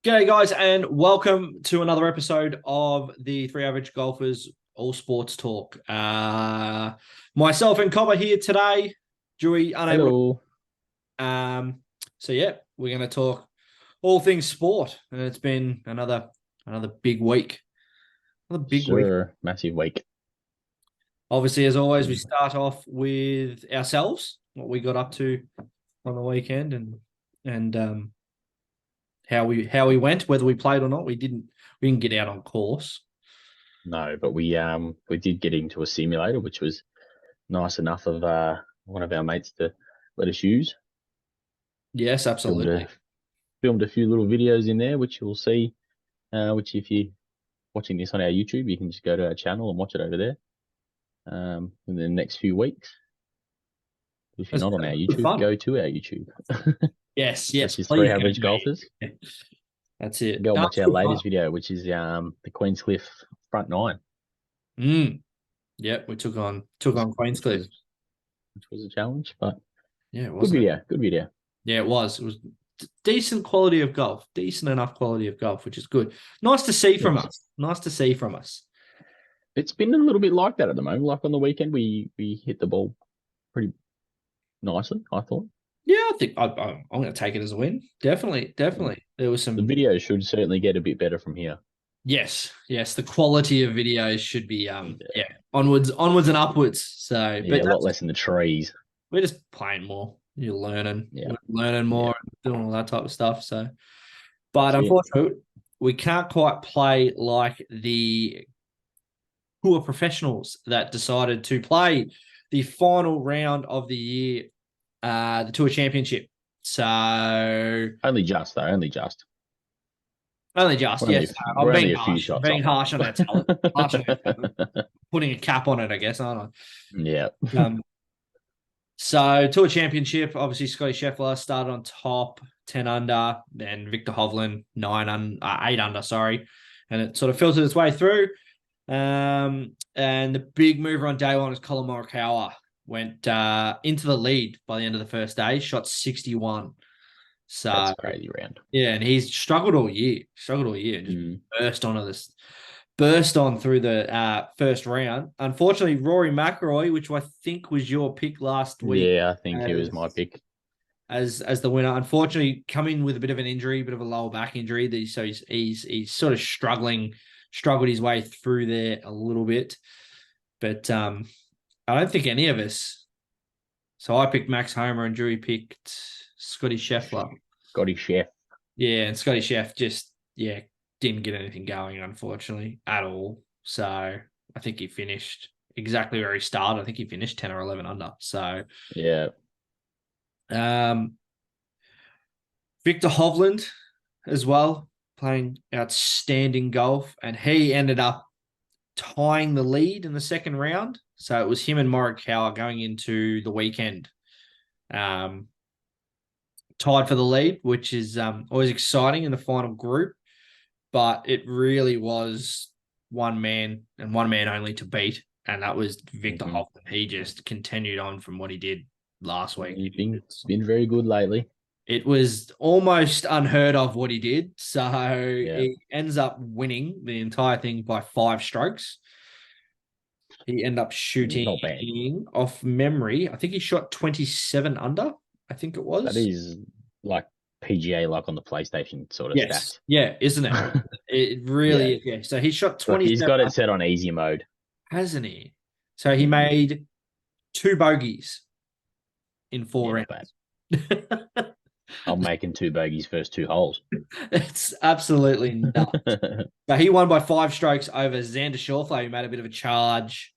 G'day, guys, and welcome to another episode of the Three Average Golfers All Sports Talk. Myself and Cobber here today. Dewey unable. Hello. So we're going to talk all things sport, and it's been another big week. Another big week. Sure. Massive week. Obviously, as always, we start off with ourselves, what we got up to on the weekend, and how we went, whether we played or not. We didn't get out on course. No, but we did get into a simulator, which was nice enough of one of our mates to let us use. Yes, absolutely. Filmed a few little videos in there, which you'll see. Which if you're watching this on our YouTube, you can just go to our channel and watch it over there. In the next few weeks. If you're not on our YouTube, go to our YouTube. Yes, Which is Three Average Golfers. That's it. Go and watch our latest video, which is the Queenscliff front nine. Yep, we took on Queenscliff, which was a challenge, but yeah, it was good video. Yeah, it was. It was decent quality of golf, decent enough quality of golf, which is good. Nice to see from us. It's been a little bit like that at the moment. Like on the weekend, we hit the ball pretty nicely, I thought. Yeah, I think I'm going to take it as a win. Definitely. There was some. The video should certainly get a bit better from here. Yes. The quality of videos should be onwards and upwards. So yeah, a lot less in the trees. We're just playing more. You're learning, learning more, and doing all that type of stuff. So, but unfortunately, we can't quite play like the tour professionals that decided to play the final round of the year, the Tour Championship. So only just. Yes, I'm being harsh. Being harsh on that talent. Putting a cap on it, I guess, aren't I? Yeah. So Tour Championship, obviously Scotty Scheffler started on top, 10 under, then Victor Hovland, 8 under, sorry. And it sort of filtered its way through. And the big mover on day one is Colin Morikawa. Went into the lead by the end of the first day, shot 61. So that's a crazy round. Yeah, and he's struggled all year. And just burst on through the first round. Unfortunately, Rory McIlroy, which I think was your pick last week. Yeah, I think he was my pick. As the winner. Unfortunately, coming with a bit of an injury, a bit of a lower back injury. So he's sort of struggled his way through there a little bit. But I don't think any of us. So I picked Max Homer and Drew picked Scotty Scheffler. Scotty Sheff. Yeah, and Scotty Sheff just, didn't get anything going, unfortunately, at all. So I think he finished exactly where he started. I think he finished 10 or 11 under. So, yeah. Victor Hovland as well, playing outstanding golf, and he ended up tying the lead in the second round. So it was him and Morikawa going into the weekend, tied for the lead, which is always exciting in the final group. But it really was one man and one man only to beat, and that was Victor Hovland. He just continued on from what he did last week. He's been very good lately. It was almost unheard of what he did. So he ends up winning the entire thing by 5 strokes. He ended up shooting off memory. I think he shot 27 under, I think it was. That is like PGA, like on the PlayStation sort of stats. Yeah, isn't it? It really is. Yeah. So he shot 27. He's got it set on easy mode. Hasn't he? So he made 2 bogeys in 4 rounds. I'm making 2 bogeys first 2 holes. It's absolutely nuts. So he won by 5 strokes over Xander Schauffele, who made a bit of a charge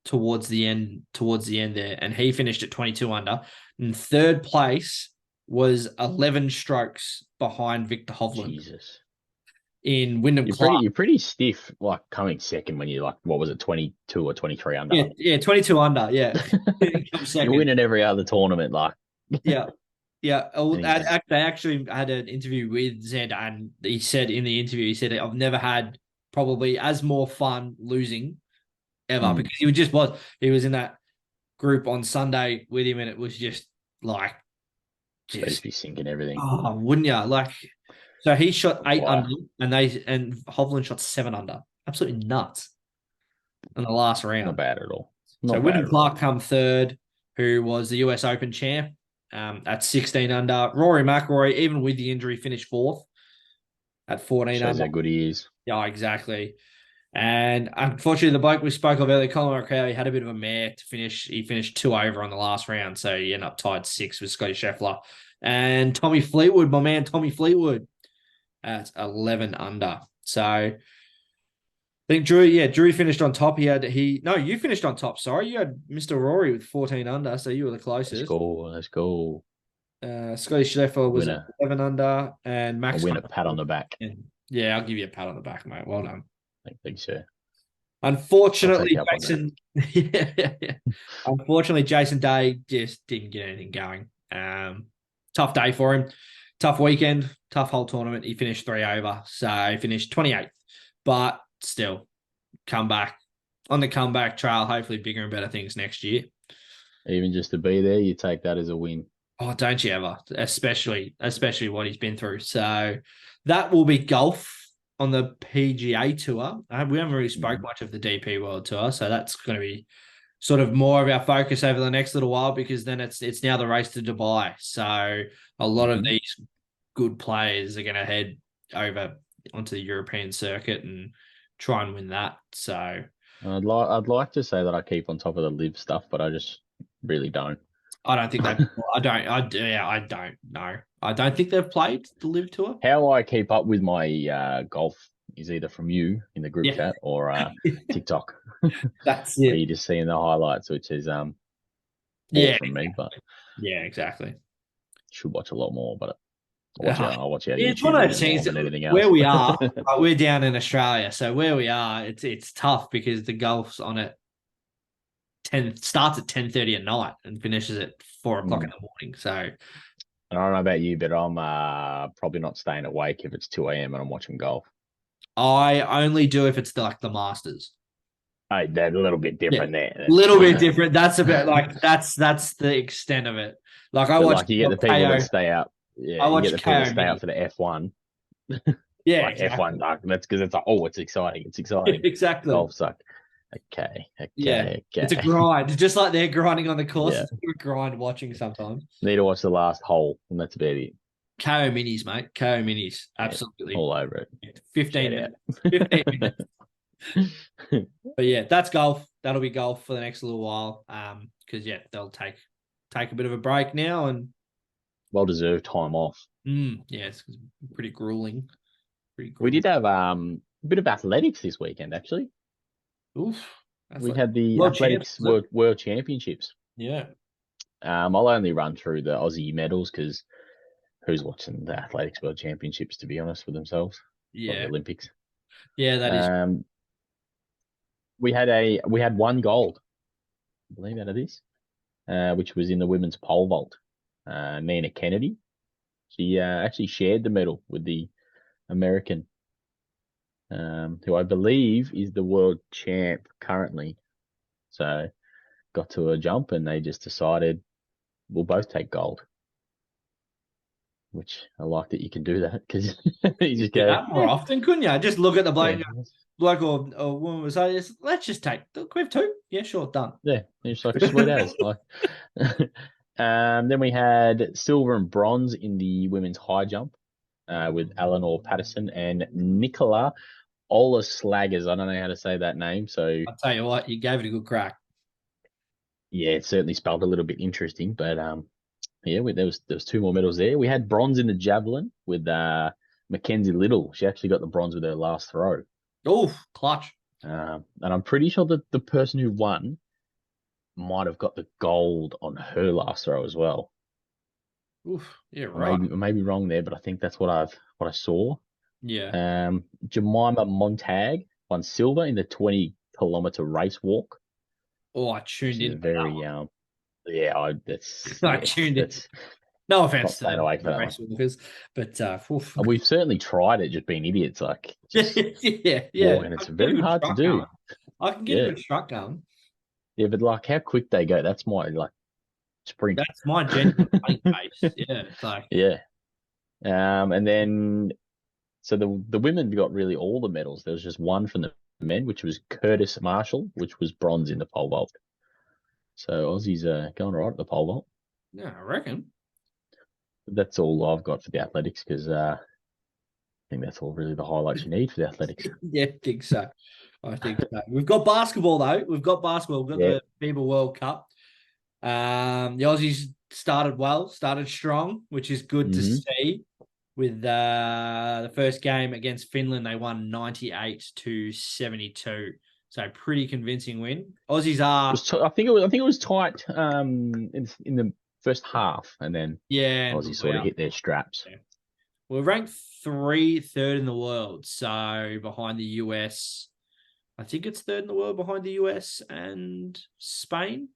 towards the end there, and he finished at 22 under. And third place was 11 strokes behind Victor Hovland. Jesus. In Wyndham Clark. You're pretty stiff, like coming second when you're like, what was it, 22 or 23 under? Yeah, 22 under, yeah. You're winning every other tournament, like. Yeah. They actually had an interview with Xander, and he said in the interview, I've never had probably as more fun losing ever, because he was in that group on Sunday with him, and it was just like They just just be sinking everything. oh, wouldn't you? Like, so he shot On 8 fire. under, and Hovland shot 7 under. Absolutely nuts in the last Not round. bad at all. So Not bad Wyndham at all. Clark come third, who was the US Open champ at 16 under. Rory McIlroy, even with the injury, finished fourth at 14 Shows under. how good he is. Yeah, exactly. And unfortunately, the bloke we spoke of earlier, Colin McRae, had a bit of a mare to finish. He finished 2 over on the last round, so he ended up tied 6 with Scotty Scheffler. And Tommy Fleetwood, my man, Tommy Fleetwood, at 11 under. So I think Drew finished on top. You finished on top. Sorry, you had Mr. Rory with 14 under, so you were the Let's closest. go. Let's go. Scotty Scheffler was at Winner. 11 under, and A Max. winner. Pat on the back. Yeah, I'll give you a pat on the back, mate. Well done. Thank you, sir. I'll take Unfortunately, you up on that. Jason. Yeah. Unfortunately, Jason Day just didn't get anything going. Tough day for him. Tough weekend. Tough whole tournament. He finished 3 over, so he finished 28th. But still, comeback on the comeback trail. Hopefully, bigger and better things next year. Even just to be there, you take that as a win. Oh, don't you ever? Especially what he's been through. So that will be golf on the PGA Tour. We haven't really spoke much of the DP World Tour, so that's going to be sort of more of our focus over the next little while, because then it's now the race to Dubai. So a lot of these good players are going to head over onto the European circuit and try and win that. So I'd like to say that I keep on top of the live stuff, but I just really don't. I don't think I don't know. I don't think they've played the Live Tour. How I keep up with my golf is either from you in the group chat or TikTok. That's Where it. you're just seeing the highlights, which is more Yeah, from me, but yeah, exactly. should watch a lot more. But I watch our It's one YouTube of those more things than anything else. where we are. We're down in Australia, so where we are, it's tough because the golf's on at 10, starts at 10:30 at night and finishes at 4 o'clock in the morning. So I don't know about you, but I'm probably not staying awake if it's 2 a.m. and I'm watching golf. I only do if it's like the Masters. They're a little bit different there. A little bit different. That's about like that's the extent of it. Like I watch, like you get the people that stay out. Yeah, I you watch get the people that KO stay out Mini. for the F1. Yeah, Like exactly. F1, like, that's because it's like, oh, it's exciting. It's exciting. Exactly. Golf's like, okay. It's a grind. Just like they're grinding on the course, Yeah. it's a grind watching sometimes. Need to watch the last hole, and that's about it. KO Minis, mate. KO Minis. Absolutely. All over it. 15 minutes. 15 minutes. But yeah, that's golf. That'll be golf for the next little while. Because they'll take a bit of a break now, and Well deserved time off. it's pretty grueling. We did have a bit of athletics this weekend, actually. Oof. We had the World athletics World Championships. Yeah. I'll only run through the Aussie medals because who's watching the athletics World Championships, to be honest, for themselves? Or the Olympics. Yeah, that is. We had 1 gold, I believe, out of this, which was in the women's pole vault. Nina Kennedy, she actually shared the medal with the American, who I believe is the world champ currently. So got to a jump and they just decided we'll both take gold. Which I like that you can do that because you just go that more often, couldn't you? Just look at the bloke, yeah. bloke or woman was like, let's just take. We have 2. Yeah, sure, done. Yeah, it's like a sweet as. Like, then we had silver and bronze in the women's high jump with Eleanor Patterson and Nicola Olaslaggers. I don't know how to say that name, so I'll tell you what, you gave it a good crack. Yeah, it certainly spelled a little bit interesting, but yeah, there was 2 more medals there. We had bronze in the javelin with Mackenzie Little. She actually got the bronze with her last throw. Oh, clutch! And I'm pretty sure that the person who won might have got the gold on her last throw as well. Oof, yeah, right. I may be wrong there, but I think that's what I saw. Yeah. Jemima Montag won silver in the 20-kilometer race walk. Oh, I tuned in. Very that's I tuned in. No offense to them, away for that race walkers, but we've certainly tried it, just being idiots, like just yeah, and it's very hard to do. I can get a good truck going. Yeah, but like how quick they go, that's my sprint. That's my genuine funny face. Yeah, it's like Yeah. And then so the women got really all the medals. There was just one from the men, which was Curtis Marshall, which was bronze in the pole vault. So Aussies are going right at the pole vault. yeah, I reckon. That's all I've got for the athletics because I think that's all really the highlights you need for the athletics. Yeah, I think so. I think so. We've got basketball though. We've got basketball. We've got Yeah. the FIBA World Cup. The Aussies started well, started strong, which is good to hmm see. With the first game against Finland, they won 98-72. So pretty convincing win. Aussies are I think it was tight in the first half, and then yeah, and Aussie sort of hit their straps. yeah. We're ranked third in the world. So behind the US. I think it's third in the world behind the US and Spain,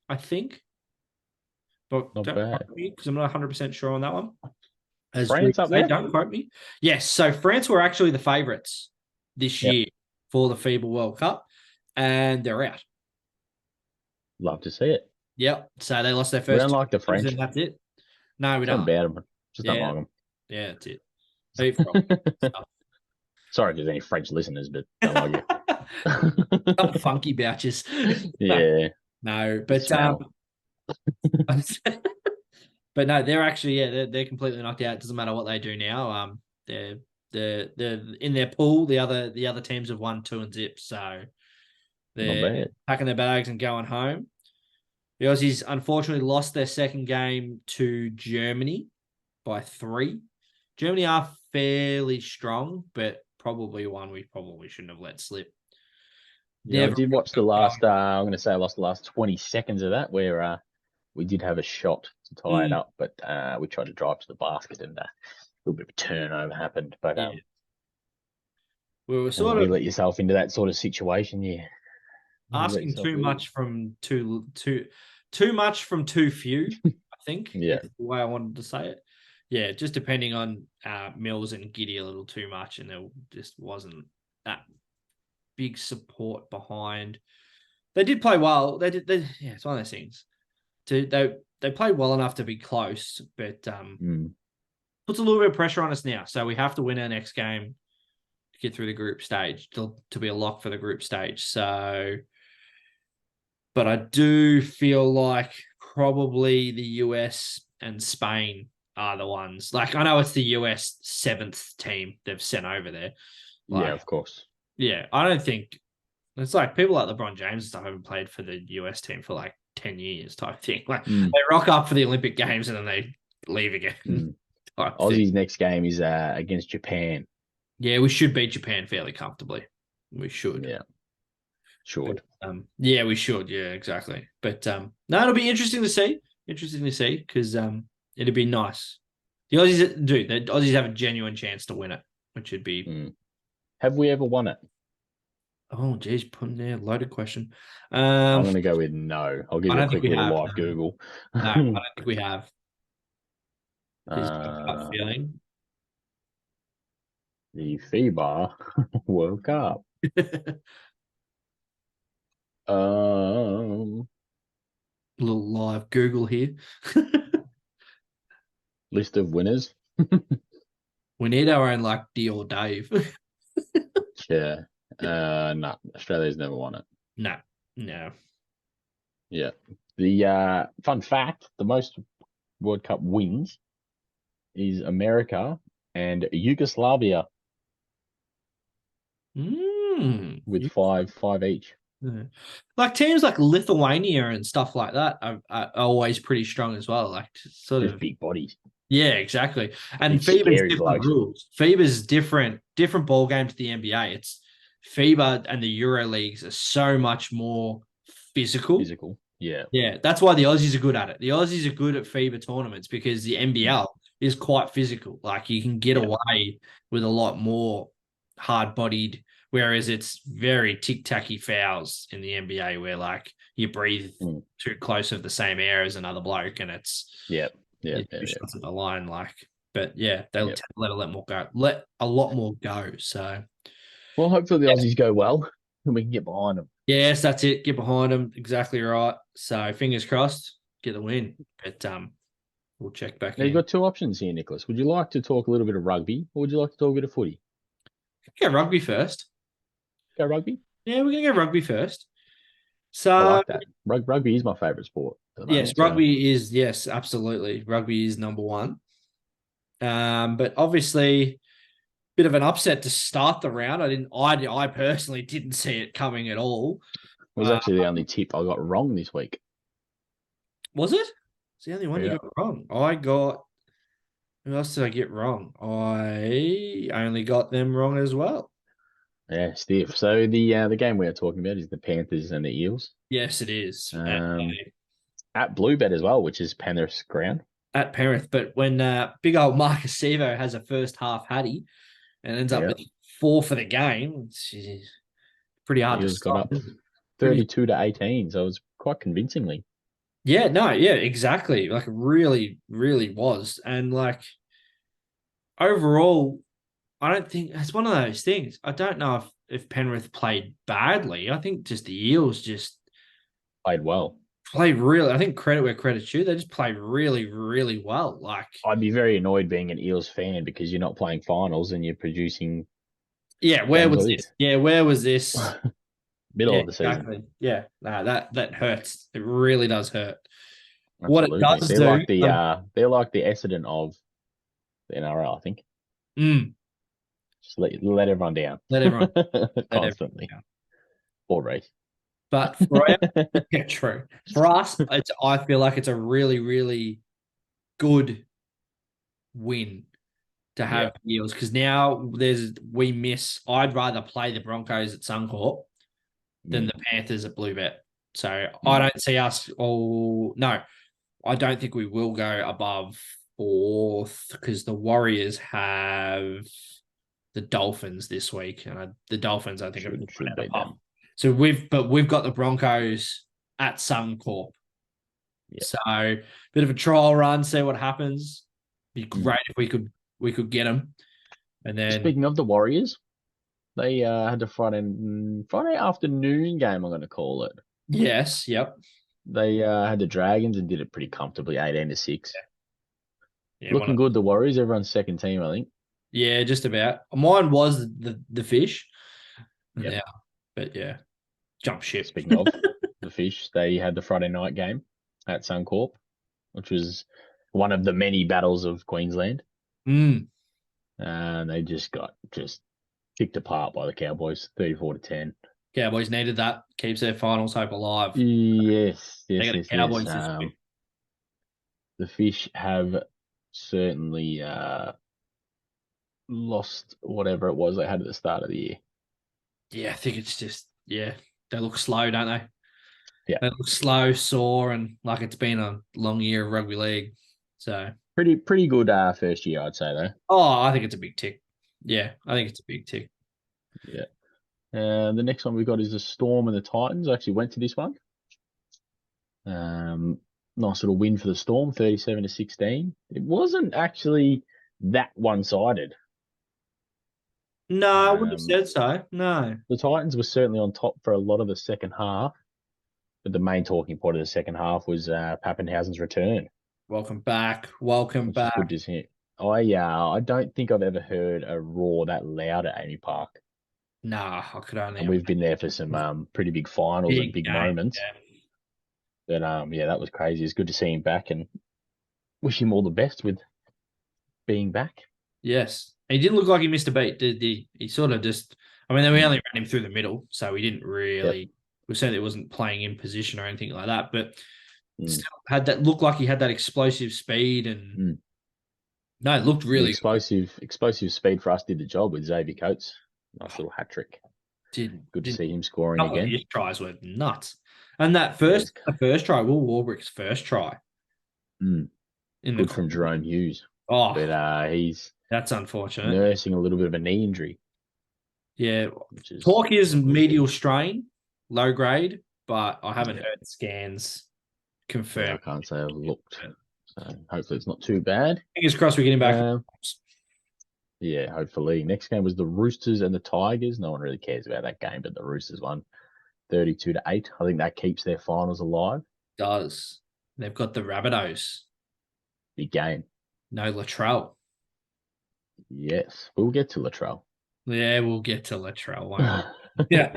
I think. But Not don't bad. quote me because I'm not 100% sure on that one. As France up there? don't quote me. Yes, so France were actually the favourites this Yep. year for the FIBA World Cup, and they're out. Love to see it. Yep. So they lost their We first don't two like the games, French. and that's it. No, we Something don't. about them. Just don't Yeah, like yeah, that's it. Beat from them. Sorry if there's any French listeners, but don't like you. Some funky bouches. Yeah. No, The but smell. but no, they're actually they're completely knocked out. It doesn't matter what they do now. They're in their pool. The other teams have won 2 and zip, so Not they're bad. packing their bags and going home. The Aussies unfortunately lost their second game to Germany by 3. Germany are fairly strong, but probably one we probably shouldn't have let slip. Yeah, I Never. did watch the last. I'm going to say I lost the last 20 seconds of that, where we did have a shot to tie it up, but we tried to drive to the basket and a little bit of a turnover happened. But Yeah. We were when sort you of let yourself into that sort of situation, yeah, you let asking yourself too in. much from too much from too few, I think Yeah, is the way I wanted to say it. Yeah, just depending on Mills and Giddy a little too much, and there just wasn't that big support behind. They did play well. Yeah, it's one of those things. They played well enough to be close, but puts a little bit of pressure on us now. So we have to win our next game to get through the group stage, to be a lock for the group stage. So, but I do feel like probably the US and Spain are the ones. Like I know it's the US 7th team they've sent over there. yeah, Like, of course. yeah, I don't think it's like people like LeBron James and stuff haven't played for the US team for like 10 years type thing. Like they rock up for the Olympic Games and then they leave again. Type thing. Aussie's next game is against Japan. Yeah, we should beat Japan fairly comfortably. We should. Yeah, should. But, yeah, we should. Yeah, exactly. But no, it'll be interesting to see. Interesting to see because it'd be nice. The Aussies do. The Aussies have a genuine chance to win it, which would be. Have we ever won it? Oh, geez, putting there loaded question. I'm going to go with no. I'll give I you a don't think quick we little have. live Google. No, I don't think we have. Is your gut Uh, feeling? the FIBA World Cup. Um, Little live Google here. list of winners. We need our own like D or Dave. Yeah. No, Australia's never won it. No, no. Yeah. The fun fact: the most World Cup wins is America and Yugoslavia with five each. Yeah. Like teams like Lithuania and stuff like that are always pretty strong as well. Like sort Just of, big bodies, yeah, exactly. And big FIBA's scary different blokes. rules. FIBA's different ball game to the NBA. It's FIBA and the Euro leagues are so much more physical. Physical, yeah. Yeah, that's why the Aussies are good at it. The Aussies are good at FIBA tournaments because the NBL is quite physical. Like you can get away with a lot more hard-bodied, whereas it's very tic-tacky fouls in the NBA where like you breathe too close of the same air as another bloke and it's shots at the line. Like, but yeah, they'll let a lot more go. So, well, hopefully the Aussies go well and we can get behind them. yes, that's it. Get behind them. Exactly right. So fingers crossed. get the win. But we'll check back Now you've in. got two options here, Nicholas. Would you like to talk a little bit of rugby, or would you like to talk a bit of footy? Go rugby first. Go rugby. Yeah, we're gonna go rugby first. I So like that. Rugby is my favourite sport at the yes, moment. So rugby is yes, absolutely. Rugby is number one. But obviously, bit of an upset to start the round. I personally didn't see it coming at all. it was Uh, actually the only tip I got wrong this week. was it? It's the only one you Yeah. got wrong. I got. Who else did I get wrong? I only got them wrong as well. Yeah, stiff. So the game we are talking about is the Panthers and the Eels. Yes, it is. Um, at Bluebet as well, which is Penrith's ground. At Penrith, but when big old Marcus Sevo has a first half hattie and ends up Yeah, with 4 for the game, it's pretty the hard to Eels got stop. up Pretty 32-18, so it was quite convincingly. Yeah, no, yeah, exactly. Like really, really was. And like overall, I don't think it's one of those things. I don't know if Penrith played badly. I think just the Eels just Played well. played really. I think credit where credit's due. They just played really, really well. Like, I'd be very annoyed being an Eels fan because you're not playing finals and you're producing yeah, where games was like this? Yeah, where was this? this. Middle Yeah, of the season. exactly. Yeah, no, that hurts. It really does hurt. What it Absolutely. does do, They're like the Essendon of the NRL, I think. mm, Just let everyone down. let everyone, let everyone Constantly. down. Or race. But for our, yeah, true. For us, I feel like it's a really, really good win to Yeah. have Eels because now we miss. I'd rather play the Broncos at Suncorp than Mm, the Panthers at Bluebet. So I mm. don't see us. Oh no, I don't think we will go above fourth because the Warriors have the Dolphins this week, and the Dolphins I think are Should a beat puff. them. So we've got the Broncos at Suncorp. Yeah. So bit of a trial run, see what happens. Be Mm. great if we could get them, and then Speaking of the Warriors, they had a Friday afternoon game, I'm going to call it. yes, yep, They had the Dragons and did it pretty comfortably, 18-6. yeah, Looking good, the Warriors. Everyone's second team, I think. yeah, just about. Mine was the fish, Yep. yeah, but yeah, jump ship. Speaking of the Fish, they had the Friday night game at Suncorp, which was one of the many battles of Queensland. Mm. And they just got picked apart by the Cowboys, 34-10. Cowboys needed that. Keeps their finals hope alive. Yes, They yes, got the yes, yes. Cowboys this week. The Fish have certainly lost whatever it was they had at the start of the year. Yeah, I think it's just they look slow, don't they? Yeah, They look slow, sore, and like it's been a long year of rugby league. So, pretty good first year, I'd say though. I think it's a big tick. Yeah, I think it's a big tick. Yeah. The next one we've got is the Storm and the Titans. I actually went to this one. Nice little win for the Storm, 37-16. It wasn't actually that one-sided. No, I wouldn't have Um, said so. No. the Titans were certainly on top for a lot of the second half, but the main talking point of the second half was Pappenhausen's return, Welcome back. Welcome which is good back. to see. I don't think I've ever heard a roar that loud at Amy Park, Nah, I could only and we've been there for some pretty big finals and big big game. moments. Yeah. But yeah, that was crazy. It's good to see him back, and wish him all the best with being back. Yes. He didn't look like he missed a beat, did he? He sort of just, I mean, we only ran him through the middle, so he didn't Yep. really, we certainly wasn't playing in position or anything like that, but Mm. still had that, looked like he had that explosive speed and Mm. no, it looked The really explosive speed for us did the job with Xavier Coates. Nice little hat trick. good. Good to Didn't, see him scoring a couple of again. his tries were nuts. And that Yeah, first try, Will Warbrick's first try in good the from Jerome Hughes. Oh, But he's that's unfortunate. nursing a little bit of a knee injury, Yeah. which is Talk is not good. medial strain, low grade, but I haven't Yeah. heard scans Yeah, I confirm. can't say I've looked. So hopefully it's not too bad. Fingers crossed we're getting back. Yeah, hopefully. Next game was the Roosters and the Tigers. No one really cares about that game, but the Roosters won 32-8. I think that keeps their finals alive. Does. They've got the Rabbitohs. Big game. No Latrell. Yes, we'll get to Latrell. Yeah, we'll get to Latrell, won't we? Yeah.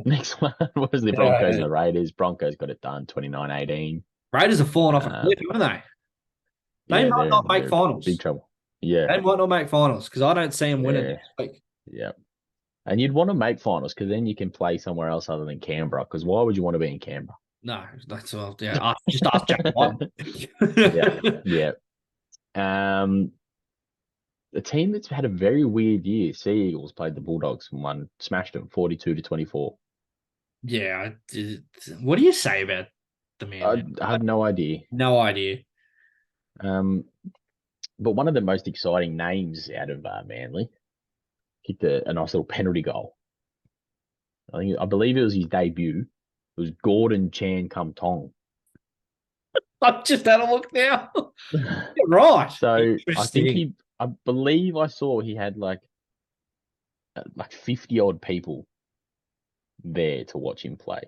Next one was the Broncos and the Raiders. Broncos got it done 29-18. Raiders have fallen off a Um, cliff, haven't they? They yeah, might not make they're in big finals. trouble. Yeah, They might not make finals because I don't see them winning yeah, next week. yeah. And you'd want to make finals because then you can play somewhere else other than Canberra. Because why would you want to be in Canberra? No, that's all. Yeah, just ask Jack White. Yeah, yeah. Um, the team that's had a very weird year, Sea Eagles, played the Bulldogs and won, smashed them 42-24. Yeah. What do you say about the I, man? I have no idea. No idea. Um, but one of the most exciting names out of Manly kicked a nice little penalty goal. I believe it was his debut. It was Gordon Chan Kum Tong. I've just had a look now. Right. So Interesting. I believe I saw he had like 50 odd people there to watch him play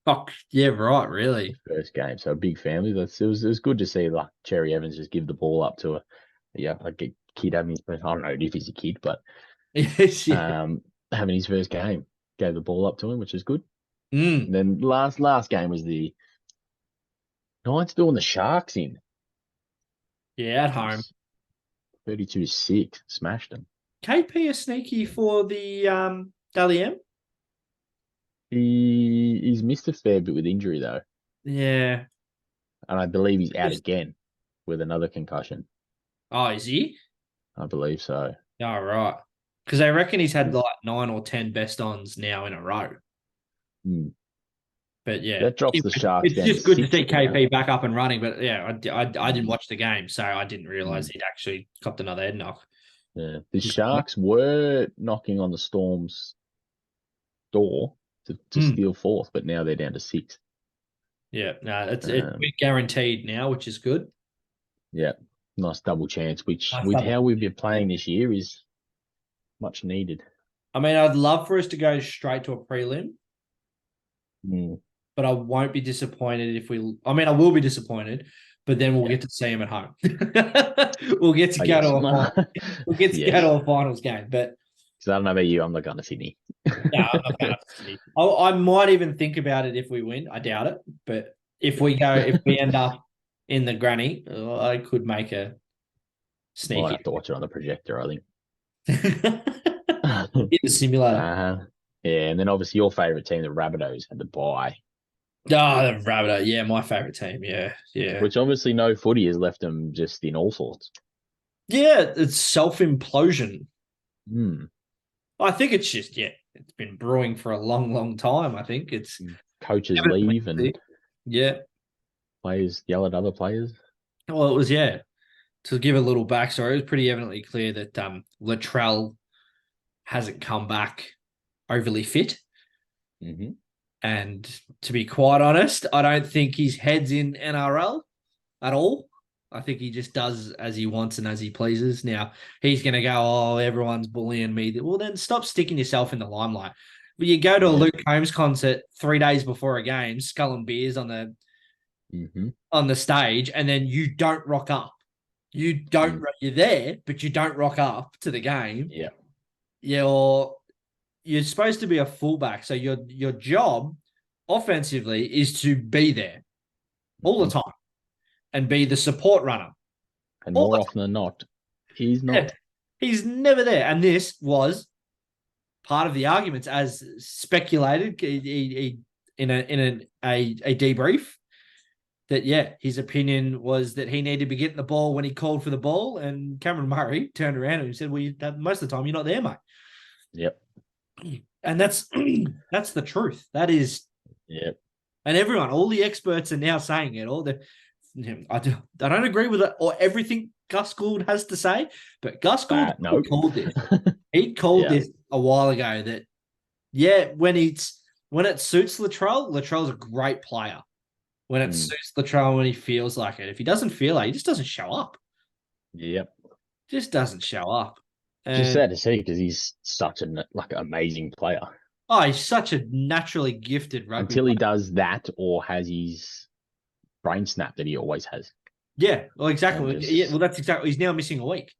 Oh, yeah, right, really. first game. So a big family. It was good to see like Cherry Evans just give the ball up to a kid having his first, I don't know if he's a kid, but Yes, yeah. having his first game, gave the ball up to him, which is good. Mm, And then last game was the Knights doing the Sharks in. yeah, at It home. was 32-6, smashed them. KP is sneaky for the Dally M. He's missed a fair bit with injury though, Yeah. and I believe he's out Just- again with another concussion. Oh, is he? I believe so. Oh, right. Because I reckon he's had like 9 or 10 best ons now in a row. Hmm. But yeah, That drops the Sharks it's down to just good to 6th see now. KP back up and running. But yeah, I didn't Mm. watch the game, so I didn't realize he'd actually copped another head knock. Yeah. The Sharks were knocking on the Storm's door to Mm. steal 4th, but now they're down to 6th. Yeah, no, it's Um, guaranteed now, which is good. yeah, nice double chance, which Nice with double. how we've been playing this year is much needed. I mean, I'd love for us to go straight to a prelim, Mm. but I won't be disappointed if we. I mean, I will be disappointed, but then we'll Yeah. get to see him at home. We'll get to I go guess. to a final. We'll get to go Yes. to a finals game, but Because I don't know about you, I'm not going to Sydney. no, I'm not going to Sydney. I might even think about it if we win. I doubt it, but if we end up in the granny, I could make a I'll sneaky have to watch it on the projector, I in think. the simulator. Yeah, and then obviously your favourite team, the Rabbitohs, had to buy, Oh, the Rabbitoh. Yeah, my favorite team. Yeah, yeah. which obviously no footy has left them just in all sorts. Yeah, it's self-implosion. Hmm. I think it's just, yeah, it's been brewing for a long, long time. I think it's Coaches leave and yeah. players yell at other players. Well, it was, yeah. To give a little backstory, it was pretty evidently clear that Latrell hasn't come back overly fit. Mm-hmm. And to be quite honest, I don't think his head's in NRL at all. I think he just does as he wants and as he pleases. Now, he's going to go, oh, everyone's bullying me. Well, then stop sticking yourself in the limelight. But you go to a Luke Combs concert 3 days before a game, skull and beers on the stage, and then you don't rock up. You're there, but you don't rock up to the game. Yeah. You're supposed to be a fullback. So your job offensively is to be there all the time and be the support runner. And more often than not, he's not. Yeah, he's never there. And this was part of the arguments as speculated in a debrief that, yeah, his opinion was that he needed to be getting the ball when he called for the ball. And Cameron Murray turned around and said, well, most of the time you're not there, mate. Yep. And that's the truth. That is. Yep. And everyone, all the experts are now saying it. I don't agree with it or everything Gus Gould has to say, but Gus Gould called this. He called this a while ago that, yeah, when it suits Latrell's a great player. When it suits Latrell, when he feels like it. If he doesn't feel like it, he just doesn't show up. Yep. Just doesn't show up. Just sad to see because he's such an amazing player. Oh, he's such a naturally gifted rugby Until he does that or has his brain snap that he always has. Yeah, well, And exactly. Yeah, just well, that's exactly. He's now missing a week.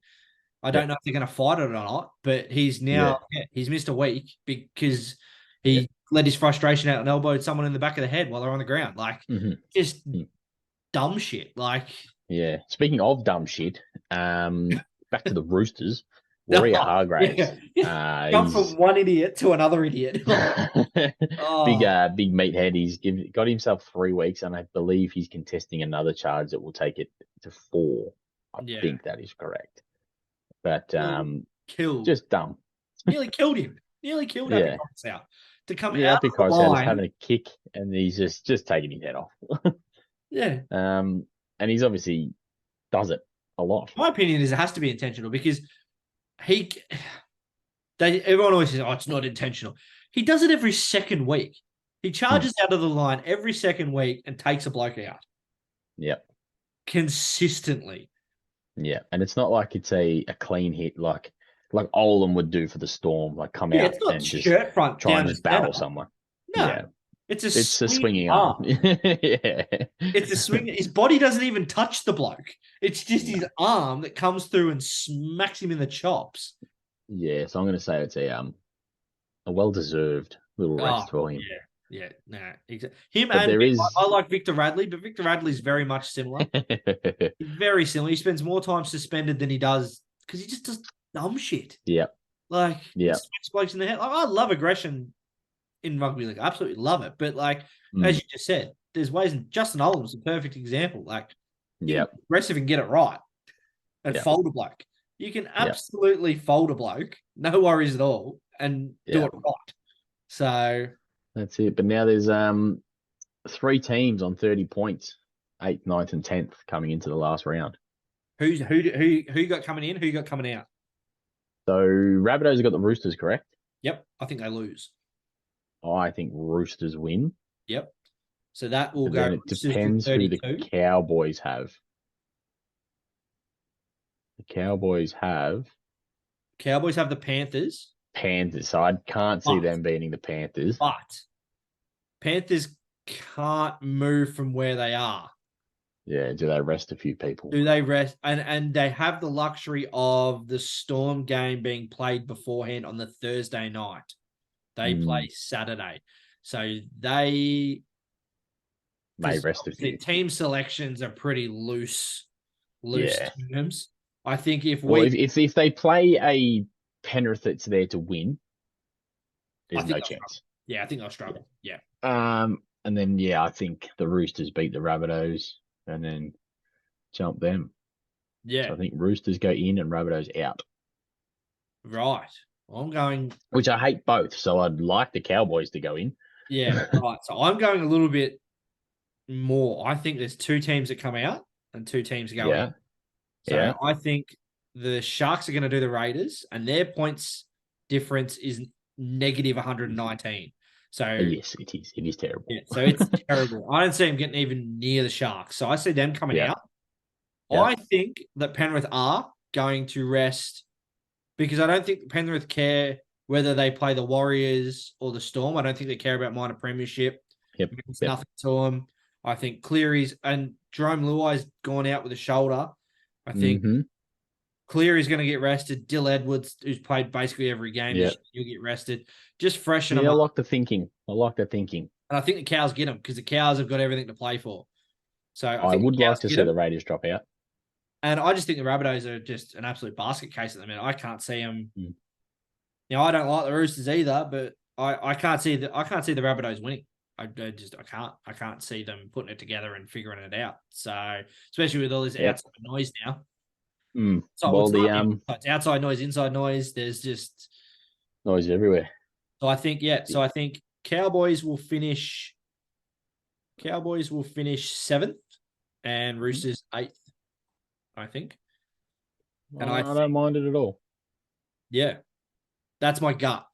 I don't yep, know if they're going to fight it or not, but he's yeah, now he's missed a week because yeah. he let his frustration out and elbowed someone in the back of the head while they're on the ground. Like just Mm-hmm. dumb shit. Like Yeah. Speaking of dumb shit, back to the Roosters. Warrior oh, Hargraves. yeah, yeah. Jump from He's one idiot to another idiot. big, Oh, big meathead. Got himself 3 weeks, and I believe he's contesting another charge that will take it to 4. I yeah. think that is correct. But Nearly killed. just dumb. Nearly killed him. Nearly killed Happy Yeah, Cox out to come yeah. out Happy of the Cos out is line. having a kick, and he's just taking his head off. Yeah. And he's obviously does it a lot. My opinion is it has to be intentional because he everyone always says, oh, it's not intentional. He does it every second week. He Hmm. charges out of the line every second week and takes a bloke out Yep. consistently. Yeah, and it's not like it's a clean hit like Olam would do for the Storm, like come Yeah, out it's not and just shirt front try and down the just barrel center. someone. No, Yeah, it's a it's a swinging swinging arm. arm. Yeah, It's a swing. His body doesn't even touch the bloke. It's just no. his arm that comes through and smacks him in the chops. Yeah, so I'm gonna say it's a well deserved little Oh, rest for him. yeah. Yeah, nah. Him But and there is I like Victor Radley, but Victor Radley's very much similar. Very similar. He spends more time suspended than he does because he just does dumb shit. yeah, Like he yeah. smacks blokes in the head. Like, I love aggression in rugby league. I absolutely love it. But like as Mm, you just said, there's ways, and Justin Olam's a perfect example. Like you can yeah, be aggressive and get it right and yeah, fold a bloke. You can yeah, absolutely fold a bloke, no worries at all, and do yeah. it right. So That's it. But now there's 3 teams on 30 points, 8th, 9th, and 10th coming into the last round. who got coming in? Who got coming out? So Rabbitohs have got the Roosters, correct? Yep, I think they lose. I think Roosters win. Yep. So that will And go then it Roosters to depends who the 32. Cowboys have. The Cowboys have Cowboys have the Panthers, Panthers, so I can't see but them beating the Panthers. but Panthers can't move from where they are. Yeah, do they rest a few people? Do they rest? And they have the luxury of the Storm game being played beforehand on the Thursday night. They play Saturday. So they May rest a the few. team selections are pretty loose Yeah. terms. I think if Well, we if they play a Penrith that's there to win, I there's think no they'll struggle. chance. Yeah, I think they'll struggle. Yeah. And then I think the Roosters beat the Rabbitohs and then jump them. Yeah. So I think Roosters go in and Rabbitohs out. Right. I'm going. Which I hate both. So I'd like the Cowboys to go in. Yeah. Right. So I'm going a little bit more. I think there's 2 teams that come out and 2 teams go in. Yeah. So Yeah. I think the Sharks are going to do the Raiders, and their points difference is negative 119. So Yes, it is. It is terrible. yeah, so it's terrible. I don't see them getting even near the Sharks. So I see them coming Yeah. out. Yeah. I think that Penrith are going to rest because I don't think Penrith care whether they play the Warriors or the Storm. I don't think they care about minor premiership. Yep. It's Yep. nothing to them. I think Cleary's and Jerome Luai's gone out with a shoulder. I think Cleary's going to get rested. Dill Edwards, who's played basically every game, he'll get rested. Just freshen them I up. like the thinking. And I think the Cows get them because the Cows have got everything to play for. So I would like to see the Raiders drop out. And I just think the Rabbitohs are just an absolute basket case at the minute. I can't see them. I don't like the Roosters either, but I can't see the Rabbitohs winning. I can't see them putting it together and figuring it out. So especially with all this outside noise now. So Well, it's outside noise, inside noise. There's just noise everywhere. So I think Cowboys will finish 7th and Roosters 8th. I think. And I don't mind it at all. Yeah. That's my gut.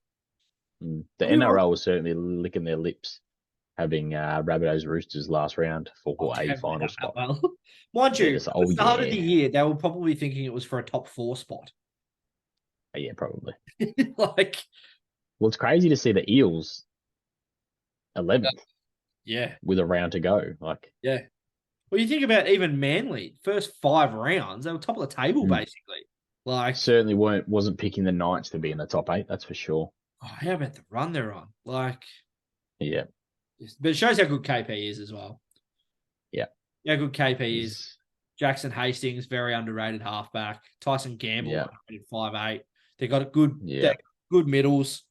The NRL was certainly licking their lips having Rabbitohs Roosters last round for a final spot. Well. Mind you, at the start of the year, they were probably thinking it was for a top 4 spot. Yeah, probably. Well, it's crazy to see the Eels 11th. Yeah. With a round to go. Yeah. Well, you think about even Manly, first 5 rounds, they were top of the table, Mm. basically. Like, Certainly wasn't picking the Knights to be in the top 8. That's for sure. oh, how about the run they're on? Like, Yeah, but it shows how good KP is as well. yeah. How good KP is. He's Jackson Hastings, very underrated halfback. Tyson Gamble, yeah, underrated 5'8". They got a good, yeah. they're good middles.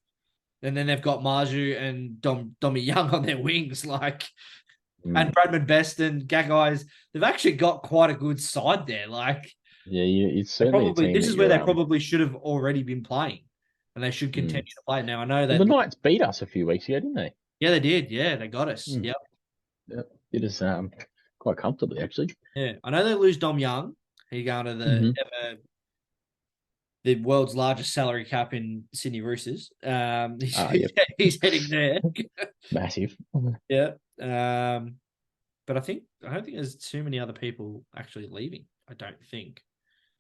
And then they've got Marju and Dommy Young on their wings, like, and Mm. Bradman Best and Gaggais. They've actually got quite a good side there. Like, Yeah, it's certainly a team this that is where you're they probably should have already been playing, and they should continue mm. to play. Now I know Well, they, the Knights beat us a few weeks ago, didn't they? yeah, they did. Yeah, they got us. Mm. Yep. Yeah, it is quite comfortably actually. Yeah, I know they lose Dom Young. He going to Hmm. the world's largest salary cap in Sydney Roosters. Ah, yep, He's heading there. massive. Yeah. But I don't think there's too many other people actually leaving. I don't think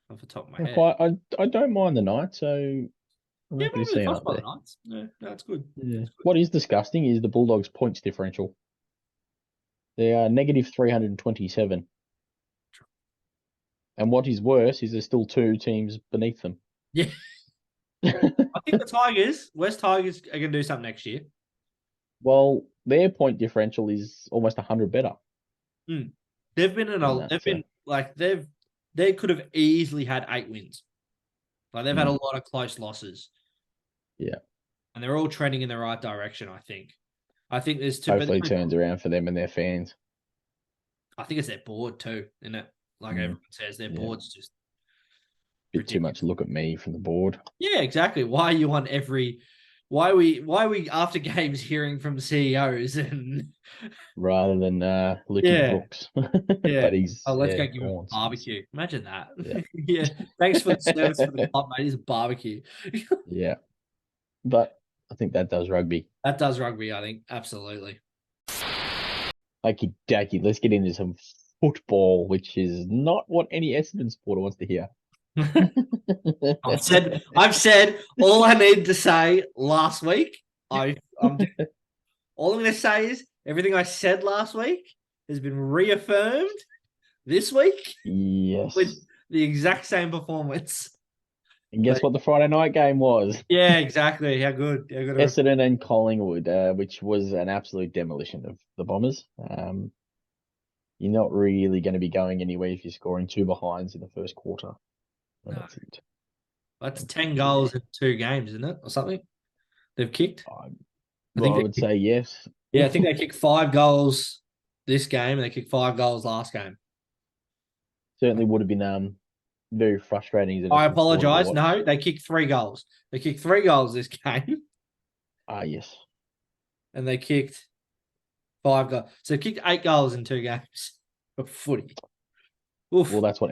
off the top of my head. I don't mind the Knights, so I'm Yeah, happy to maybe see the them first up by the there. Knights. Yeah, no, it's good. Yeah. It's good. What is disgusting is the Bulldogs' points differential. They are negative 327. And what is worse is there's still 2 teams beneath them. Yeah, I think the Tigers, West Tigers, are going to do something next year. Well, their point differential is almost 100 better Mm. They've been in than a, that. they've So, been like they could have easily had 8 wins. Like they've had a mm, lot of close losses, yeah. and they're all trending in the right direction. I think there's two, but Hopefully it turns around for them and their fans. I think it's their board too, isn't it? Like Mm, everyone says, their yeah. board's just Bit too much ridiculous. look at me from the board Yeah, exactly. Why are you on every? Why are we after games hearing from CEOs and rather than Lukey yeah, Brooks. yeah. But he's, Oh, let's yeah, go give him gone a since. barbecue. Imagine that. Yeah. Yeah. Thanks for the service for the club, mate. It's a barbecue. Yeah. But I think that does rugby. That does rugby, I think. Absolutely. Okie dokie, let's get into some football, which is not what any Essendon supporter wants to hear. I've said all I need to say last week. I'm all I'm gonna say is everything I said last week has been reaffirmed this week with Yes. the exact same performance. And guess But what the Friday night game was? yeah, exactly. How good. How good. Essendon and Collingwood, which was an absolute demolition of the Bombers. You're not really going to be going anywhere if you're scoring 2 behinds in the first quarter. And No, that's it. that's And 10 yeah, goals in 2 games, isn't it? Or something? They've kicked. I, I well, think I would say yes. yeah, I think they kicked 5 goals this game and they kicked 5 goals last game. Certainly would have been very frustrating as an I Essendon supporter to apologize. watch. No, they kicked 3 goals. They kicked 3 goals this game Ah, yes. and they kicked 5 goals. So they kicked 8 goals in 2 games of footy. Well, Oof. that's what